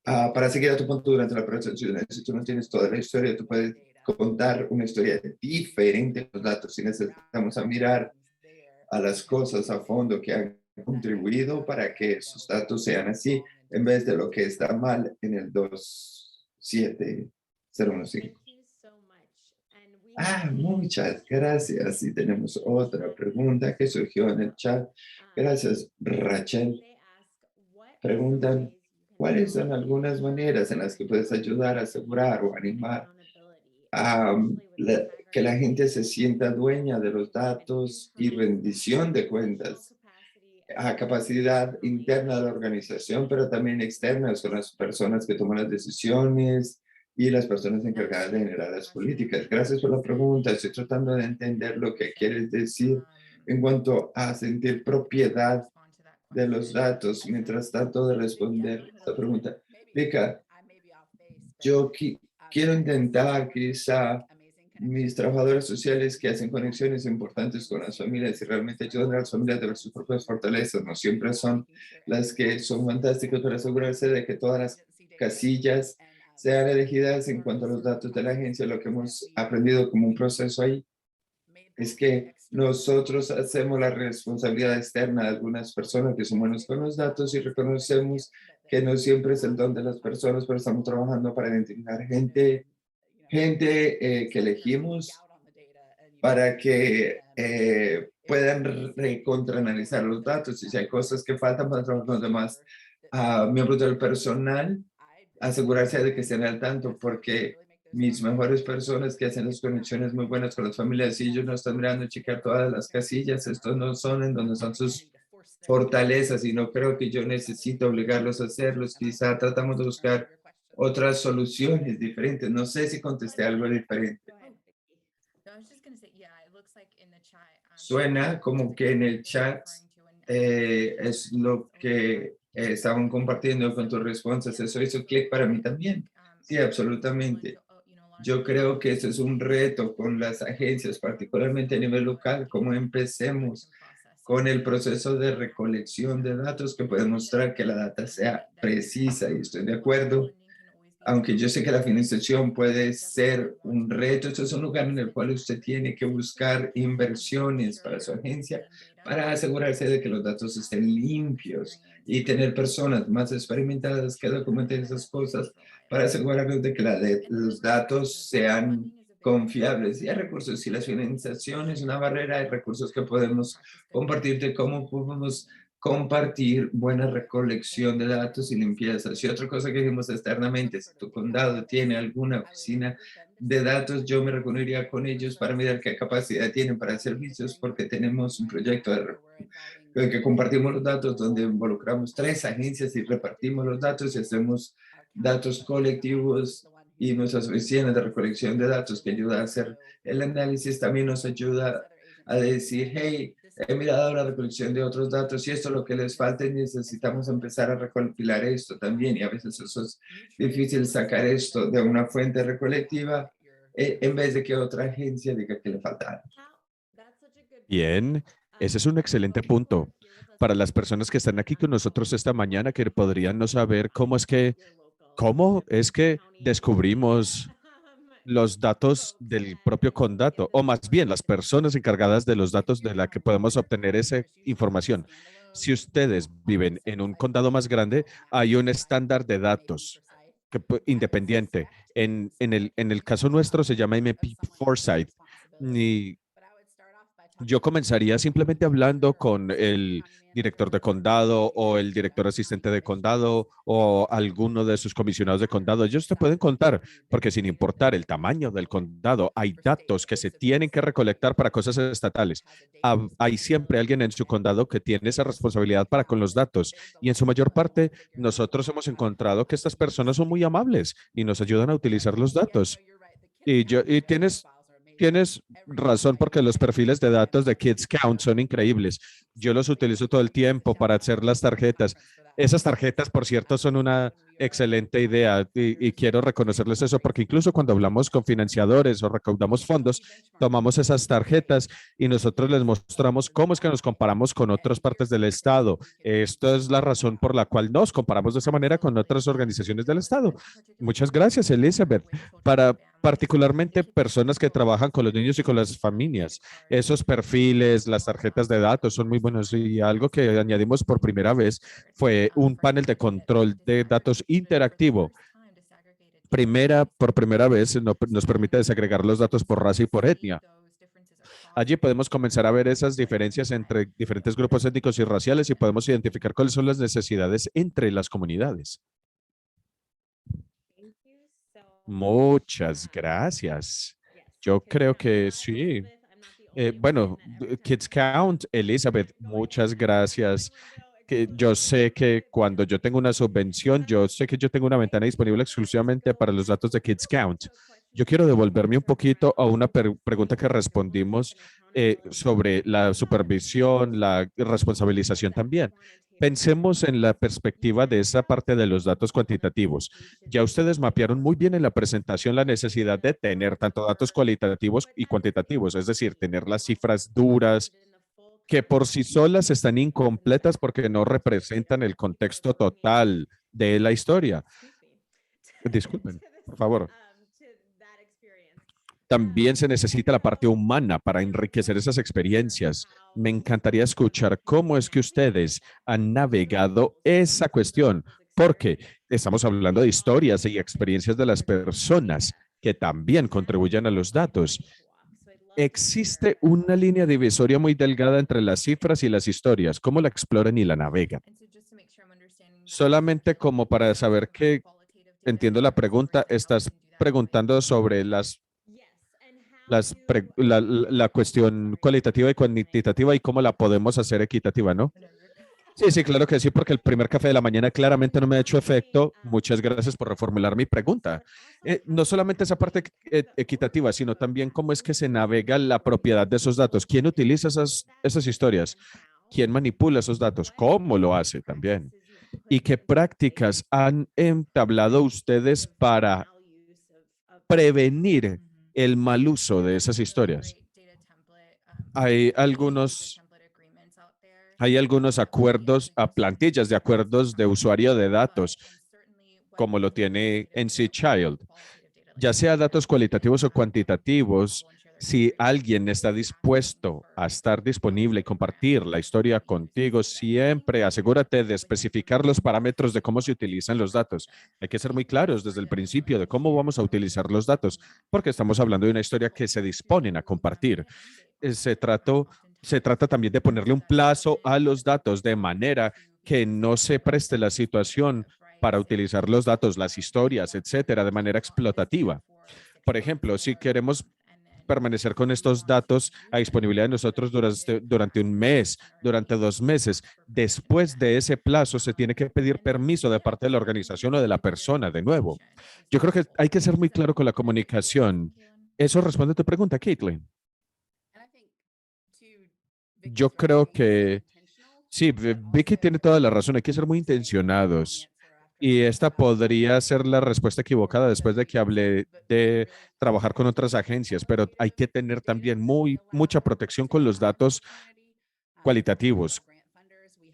Para seguir a tu punto durante la presentación, si tú no tienes toda la historia, tú puedes contar una historia diferente con los datos. Si necesitamos a mirar a las cosas a fondo que han contribuido para que esos datos sean así, en vez de lo que está mal en el 27015. Muchas gracias. Y tenemos otra pregunta que surgió en el chat. Gracias, Rachel. Preguntan, ¿cuáles son algunas maneras en las que puedes ayudar a asegurar o animar a que la gente se sienta dueña de los datos y rendición de cuentas? A capacidad interna de la organización, pero también externa, son las personas que toman las decisiones y las personas encargadas de generar las políticas. Gracias por la pregunta. Estoy tratando de entender lo que quieres decir en cuanto a sentir propiedad de los datos. Mientras trato de responder esta pregunta, Vika, yo quiero intentar quizá mis trabajadores sociales que hacen conexiones importantes con las familias y realmente ayudan a las familias a ver sus propias fortalezas. No siempre son las que son fantásticas para asegurarse de que todas las casillas sean elegidas en cuanto a los datos de la agencia. Lo que hemos aprendido como un proceso ahí es que nosotros hacemos la responsabilidad externa de algunas personas que son buenos con los datos y reconocemos que no siempre es el don de las personas, pero estamos trabajando para identificar gente que elegimos para que puedan recontraanalizar los datos y si hay cosas que faltan para trabajar con los demás miembros del personal, asegurarse de que estén al tanto, porque mis mejores personas que hacen las conexiones muy buenas con las familias, si ellos no están mirando checar todas las casillas, estos no son en donde son sus fortalezas y no creo que yo necesito obligarlos a hacerlos. Quizá tratamos de buscar otras soluciones diferentes. No sé si contesté algo diferente. Suena como que en el chat es lo que estaban compartiendo con tus respuestas. Eso hizo clic para mí también. Sí, absolutamente. Yo creo que ese es un reto con las agencias, particularmente a nivel local, cómo empecemos con el proceso de recolección de datos que puede mostrar que la data sea precisa y estoy de acuerdo. Aunque yo sé que la financiación puede ser un reto, esto es un lugar en el cual usted tiene que buscar inversiones para su agencia para asegurarse de que los datos estén limpios y tener personas más experimentadas que documenten esas cosas para asegurarnos de que los datos sean confiables. Y hay recursos, si la financiación es una barrera, hay recursos que podemos compartir de cómo podemos compartir buena recolección de datos y limpieza. Y otra cosa que dijimos externamente, si tu condado tiene alguna oficina de datos, yo me reuniría con ellos para mirar qué capacidad tienen para servicios, porque tenemos un proyecto de que compartimos los datos donde involucramos 3 agencias y repartimos los datos y hacemos datos colectivos y nuestras oficinas de recolección de datos que ayuda a hacer el análisis también nos ayuda a decir, hey, he mirado la recolección de otros datos y esto es lo que les falta y necesitamos empezar a recopilar esto también. Y a veces eso es difícil sacar esto de una fuente recolectiva en vez de que otra agencia diga que le falta algo. Bien, ese es un excelente punto. Para las personas que están aquí con nosotros esta mañana, que podrían no saber cómo es que descubrimos los datos del propio condado, o más bien las personas encargadas de los datos de la que podemos obtener esa información. Si ustedes viven en un condado más grande, hay un estándar de datos independiente. En el caso nuestro se llama MP Foresight. Y yo comenzaría simplemente hablando con el director de condado o el director asistente de condado o alguno de sus comisionados de condado. Ellos te pueden contar, porque sin importar el tamaño del condado, hay datos que se tienen que recolectar para cosas estatales. Hay siempre alguien en su condado que tiene esa responsabilidad para con los datos y en su mayor parte nosotros hemos encontrado que estas personas son muy amables y nos ayudan a utilizar los datos. Y tienes razón porque los perfiles de datos de Kids Count son increíbles. Yo los utilizo todo el tiempo para hacer las tarjetas. Esas tarjetas, por cierto, son una excelente idea y quiero reconocerles eso porque incluso cuando hablamos con financiadores o recaudamos fondos, tomamos esas tarjetas y nosotros les mostramos cómo es que nos comparamos con otras partes del Estado. Esto es la razón por la cual nos comparamos de esa manera con otras organizaciones del Estado. Muchas gracias, Elizabeth. Para particularmente personas que trabajan con los niños y con las familias, esos perfiles, las tarjetas de datos son muy buenos y algo que añadimos por primera vez fue un panel de control de datos interactivo. Por primera vez nos permite desagregar los datos por raza y por etnia. Allí podemos comenzar a ver esas diferencias entre diferentes grupos étnicos y raciales y podemos identificar cuáles son las necesidades entre las comunidades. Muchas gracias. Yo creo que sí. Bueno, Kids Count, Elizabeth, muchas gracias. Que yo sé que cuando yo tengo una subvención, yo sé que yo tengo una ventana disponible exclusivamente para los datos de Kids Count. Yo quiero devolverme un poquito a una pregunta que respondimos sobre la supervisión, la responsabilización también. Pensemos en la perspectiva de esa parte de los datos cuantitativos. Ya ustedes mapearon muy bien en la presentación la necesidad de tener tanto datos cualitativos y cuantitativos, es decir, tener las cifras duras, que por sí solas están incompletas porque no representan el contexto total de la historia. Disculpen, por favor. También se necesita la parte humana para enriquecer esas experiencias. Me encantaría escuchar cómo es que ustedes han navegado esa cuestión, porque estamos hablando de historias y experiencias de las personas que también contribuyen a los datos. Existe una línea divisoria muy delgada entre las cifras y las historias. ¿Cómo la exploran y la navegan? Solamente como para saber que entiendo la pregunta, estás preguntando sobre la cuestión cualitativa y cuantitativa y cómo la podemos hacer equitativa, ¿no? Sí, sí, claro que sí, porque el primer café de la mañana claramente no me ha hecho efecto. Muchas gracias por reformular mi pregunta. No solamente esa parte equitativa, sino también cómo es que se navega la propiedad de esos datos. ¿Quién utiliza esas historias? ¿Quién manipula esos datos? ¿Cómo lo hace también? ¿Y qué prácticas han entablado ustedes para prevenir el mal uso de esas historias? Hay algunos Hay algunos acuerdos, a plantillas de acuerdos de usuario de datos, como lo tiene NC Child. Ya sea datos cualitativos o cuantitativos, si alguien está dispuesto a estar disponible y compartir la historia contigo, siempre asegúrate de especificar los parámetros de cómo se utilizan los datos. Hay que ser muy claros desde el principio de cómo vamos a utilizar los datos, porque estamos hablando de una historia que se disponen a compartir. Se trata también de ponerle un plazo a los datos de manera que no se preste la situación para utilizar los datos, las historias, etcétera, de manera explotativa. Por ejemplo, si queremos permanecer con estos datos a disponibilidad de nosotros durante un mes, durante 2 meses. Después de ese plazo, se tiene que pedir permiso de parte de la organización o de la persona, de nuevo. Yo creo que hay que ser muy claro con la comunicación. Eso responde a tu pregunta, Caitlin. Yo creo que sí, Vicky tiene toda la razón. Hay que ser muy intencionados. Y esta podría ser la respuesta equivocada después de que hablé de trabajar con otras agencias, pero hay que tener también mucha protección con los datos cualitativos.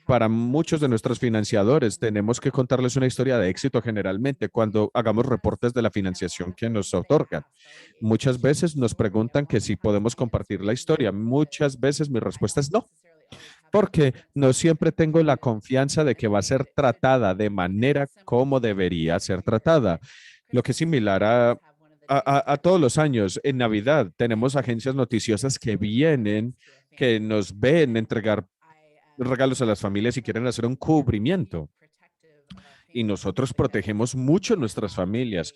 Para muchos de nuestros financiadores tenemos que contarles una historia de éxito generalmente cuando hagamos reportes de la financiación que nos otorgan. Muchas veces nos preguntan que si podemos compartir la historia. Muchas veces mi respuesta es no, porque no siempre tengo la confianza de que va a ser tratada de manera como debería ser tratada. Lo que es similar a todos los años. En Navidad tenemos agencias noticiosas que vienen, que nos ven entregar regalos a las familias y quieren hacer un cubrimiento. Y nosotros protegemos mucho nuestras familias,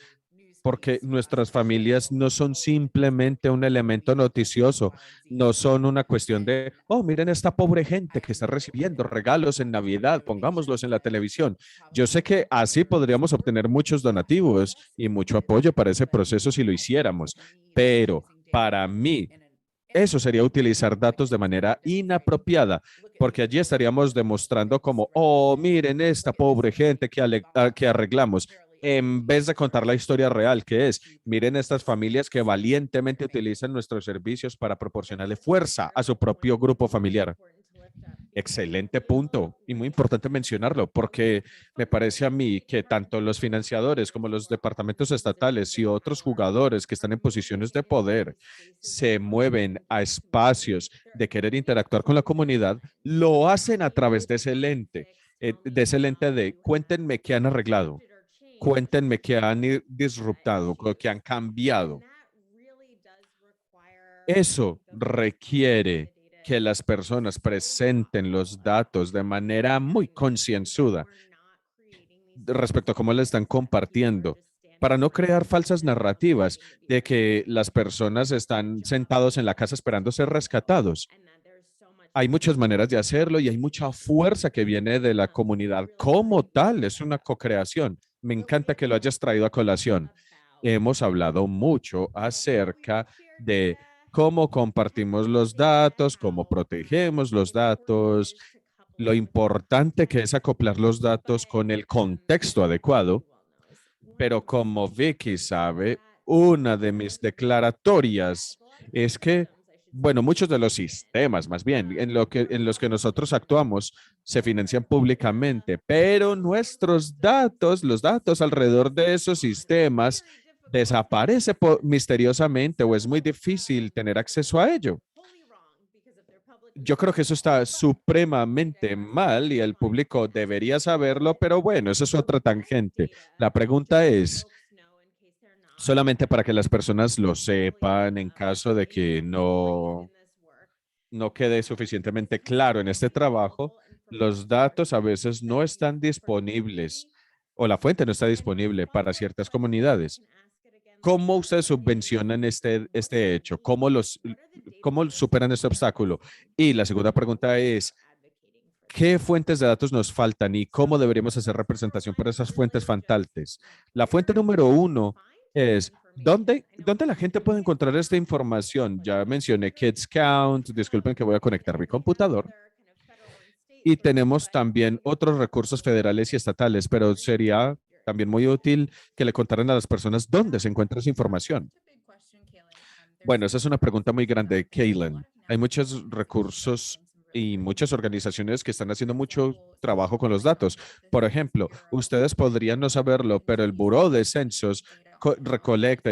porque nuestras familias no son simplemente un elemento noticioso, no son una cuestión de, oh, miren esta pobre gente que está recibiendo regalos en Navidad, pongámoslos en la televisión. Yo sé que así podríamos obtener muchos donativos y mucho apoyo para ese proceso si lo hiciéramos, pero para mí, Eso sería utilizar datos de manera inapropiada, porque allí estaríamos demostrando como, oh, miren esta pobre gente que arreglamos, en vez de contar la historia real que es, miren estas familias que valientemente utilizan nuestros servicios para proporcionarle fuerza a su propio grupo familiar. Excelente punto y muy importante mencionarlo porque me parece a mí que tanto los financiadores como los departamentos estatales y otros jugadores que están en posiciones de poder se mueven a espacios de querer interactuar con la comunidad, lo hacen a través de ese lente de cuéntenme qué han arreglado, cuéntenme qué han disruptado, qué han cambiado. Eso requiere que las personas presenten los datos de manera muy concienzuda respecto a cómo le están compartiendo, para no crear falsas narrativas de que las personas están sentados en la casa esperando ser rescatados. Hay muchas maneras de hacerlo y hay mucha fuerza que viene de la comunidad como tal. Es una co-creación. Me encanta que lo hayas traído a colación. Hemos hablado mucho acerca de cómo compartimos los datos, cómo protegemos los datos, lo importante que es acoplar los datos con el contexto adecuado, pero como Vicky sabe, una de mis declaratorias es que, bueno, muchos de los sistemas, más bien, en los que nosotros actuamos, se financian públicamente, pero nuestros datos, los datos alrededor de esos sistemas, desaparece misteriosamente o es muy difícil tener acceso a ello. Yo creo que eso está supremamente mal y el público debería saberlo, pero bueno, eso es otra tangente. La pregunta es, solamente para que las personas lo sepan en caso de que no quede suficientemente claro en este trabajo, los datos a veces no están disponibles o la fuente no está disponible para ciertas comunidades. ¿Cómo ustedes subvencionan este hecho? ¿Cómo superan este obstáculo? Y la segunda pregunta es, ¿qué fuentes de datos nos faltan y cómo deberíamos hacer representación para esas fuentes faltantes? La fuente número uno es, ¿dónde la gente puede encontrar esta información? Ya mencioné Kids Count, disculpen que voy a conectar mi computador. Y tenemos también otros recursos federales y estatales, pero sería también muy útil que le contaran a las personas dónde se encuentra esa información. Bueno, esa es una pregunta muy grande, Kaylin. Hay muchos recursos y muchas organizaciones que están haciendo mucho trabajo con los datos. Por ejemplo, ustedes podrían no saberlo, pero el Buró de Censos recolecta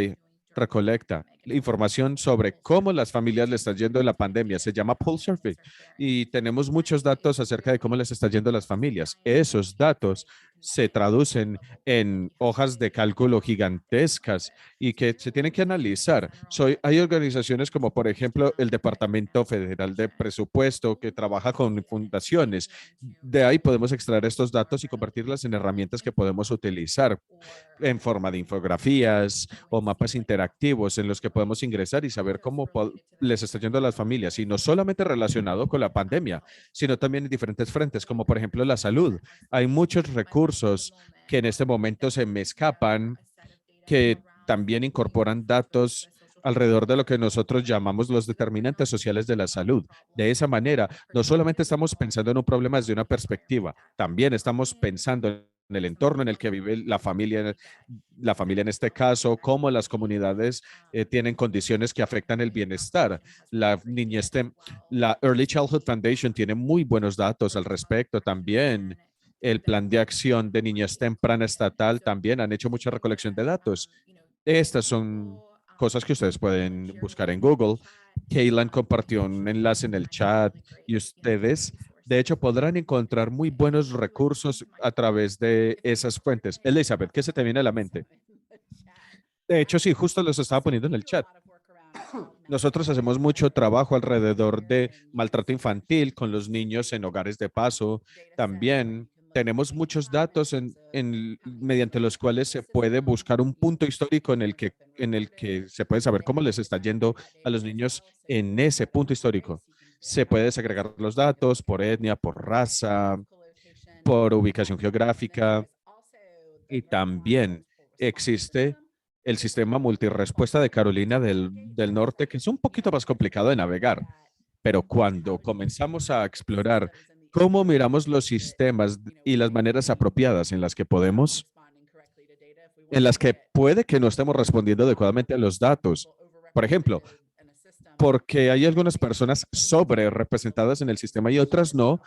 información sobre cómo las familias les están yendo en la pandemia. Se llama Pulse Survey y tenemos muchos datos acerca de cómo les está yendo a las familias. Esos datos se traducen en hojas de cálculo gigantescas y que se tienen que analizar. Hay organizaciones como, por ejemplo, el Departamento Federal de Presupuesto que trabaja con fundaciones. De ahí podemos extraer estos datos y convertirlas en herramientas que podemos utilizar en forma de infografías o mapas interactivos en los que podemos ingresar y saber cómo les está yendo a las familias, y no solamente relacionado con la pandemia, sino también en diferentes frentes, como por ejemplo la salud. Hay muchos recursos que en este momento se me escapan, que también incorporan datos alrededor de lo que nosotros llamamos los determinantes sociales de la salud. De esa manera, no solamente estamos pensando en un problema desde una perspectiva, también estamos pensando en el entorno en el que vive la familia en este caso, cómo las comunidades tienen condiciones que afectan el bienestar. La niñez, la Early Childhood Foundation tiene muy buenos datos al respecto también. El plan de acción de niñez temprana estatal también han hecho mucha recolección de datos. Estas son cosas que ustedes pueden buscar en Google. Kaylan compartió un enlace en el chat y ustedes, de hecho, podrán encontrar muy buenos recursos a través de esas fuentes. Elizabeth, ¿qué se te viene a la mente? De hecho, sí, justo los estaba poniendo en el chat. Nosotros hacemos mucho trabajo alrededor de maltrato infantil con los niños en hogares de paso. También tenemos muchos datos mediante los cuales se puede buscar un punto histórico en el que se puede saber cómo les está yendo a los niños en ese punto histórico. Se puede desagregar los datos por etnia, por raza, por ubicación geográfica, y también existe el sistema multirespuesta de Carolina del Norte, que es un poquito más complicado de navegar. Pero cuando comenzamos a explorar cómo miramos los sistemas y las maneras apropiadas en las que podemos, en las que puede que no estemos respondiendo adecuadamente a los datos. Por ejemplo, porque hay algunas personas sobre representadas en el sistema y otras no,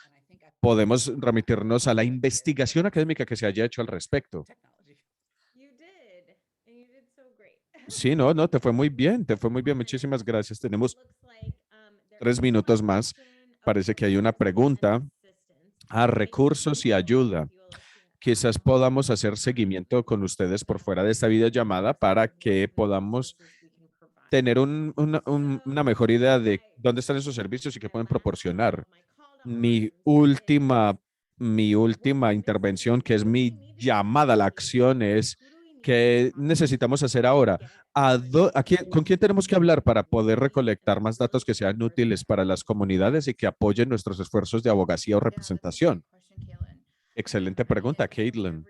podemos remitirnos a la investigación académica que se haya hecho al respecto. You did, and you did so great. Sí, no, no, te fue muy bien, te fue muy bien. Muchísimas gracias. Tenemos Looks like, there 3 is minutos one más. question. Oh, Parece que hay una looks like pregunta assistance. a recursos y ayuda. Quizás podamos hacer seguimiento con ustedes por fuera de esta videollamada para que podamos tener una mejor idea de dónde están esos servicios y qué pueden proporcionar. Mi última, mi última intervención, que es mi llamada a la acción, es qué necesitamos hacer ahora. ¿Con quién tenemos que hablar para poder recolectar más datos que sean útiles para las comunidades y que apoyen nuestros esfuerzos de abogacía o representación? Excelente pregunta, Caitlin.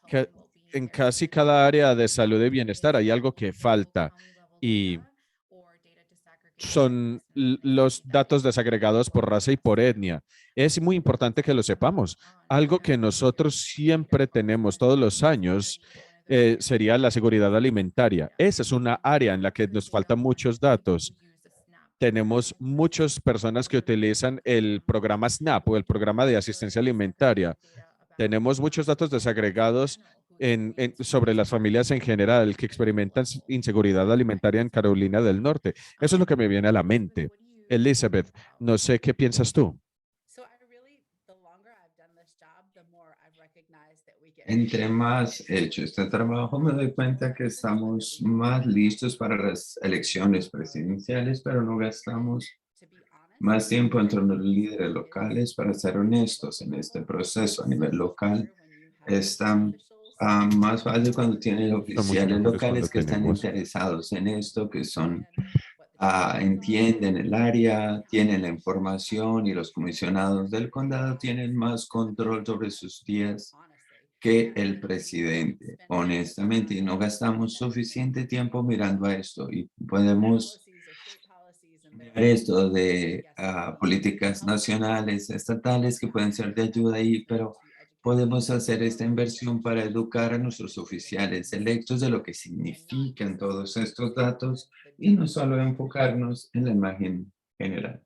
Que en casi cada área de salud y bienestar hay algo que falta y son los datos desagregados por raza y por etnia. Es muy importante que lo sepamos. Algo que nosotros siempre tenemos todos los años sería la seguridad alimentaria. Esa es una área en la que nos faltan muchos datos. Tenemos muchas personas que utilizan el programa SNAP o el programa de asistencia alimentaria. Tenemos muchos datos desagregados sobre las familias en general que experimentan inseguridad alimentaria en Carolina del Norte. Eso es lo que me viene a la mente. Elizabeth, no sé qué piensas tú. Entre más he hecho este trabajo, me doy cuenta que estamos más listos para las elecciones presidenciales, pero no gastamos más tiempo entre los líderes locales. Para ser honestos, en este proceso a nivel local está más fácil cuando tienen Son mucho oficiales mejores cuando locales que están tenemos. interesados en esto, que son entienden el área, tienen la información, y los comisionados del condado tienen más control sobre sus días que el presidente, honestamente, y no gastamos suficiente tiempo mirando a esto, y podemos mirar esto de políticas nacionales, estatales, que pueden ser de ayuda ahí, pero podemos hacer esta inversión para educar a nuestros oficiales electos de lo que significan todos estos datos y no solo enfocarnos en la imagen general.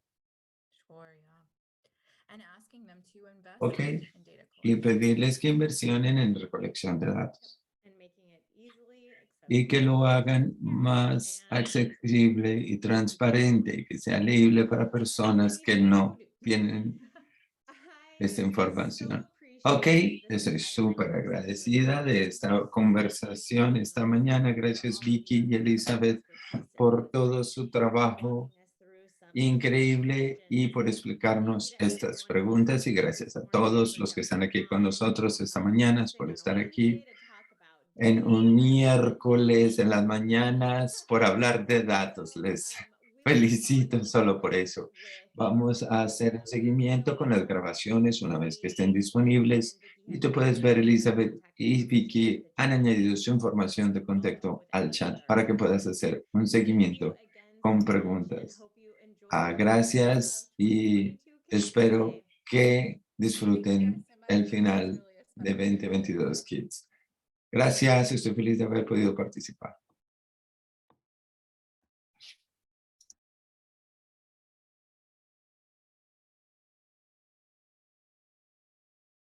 Ok, y pedirles que inversionen en recolección de datos y que lo hagan más accesible y transparente, y que sea leíble para personas que no tienen esta información. Ok, estoy súper agradecida de esta conversación esta mañana. Gracias, Vicky y Elizabeth, por todo su trabajo increíble y por explicarnos estas preguntas, y gracias a todos los que están aquí con nosotros esta mañana por estar aquí en un miércoles en las mañanas por hablar de datos. Les felicito solo por eso. Vamos a hacer un seguimiento con las grabaciones una vez que estén disponibles, y tú puedes ver, Elizabeth y Vicky han añadido su información de contacto al chat para que puedas hacer un seguimiento con preguntas. Gracias, y espero que disfruten el final de 2022 Kids. Gracias, estoy feliz de haber podido participar.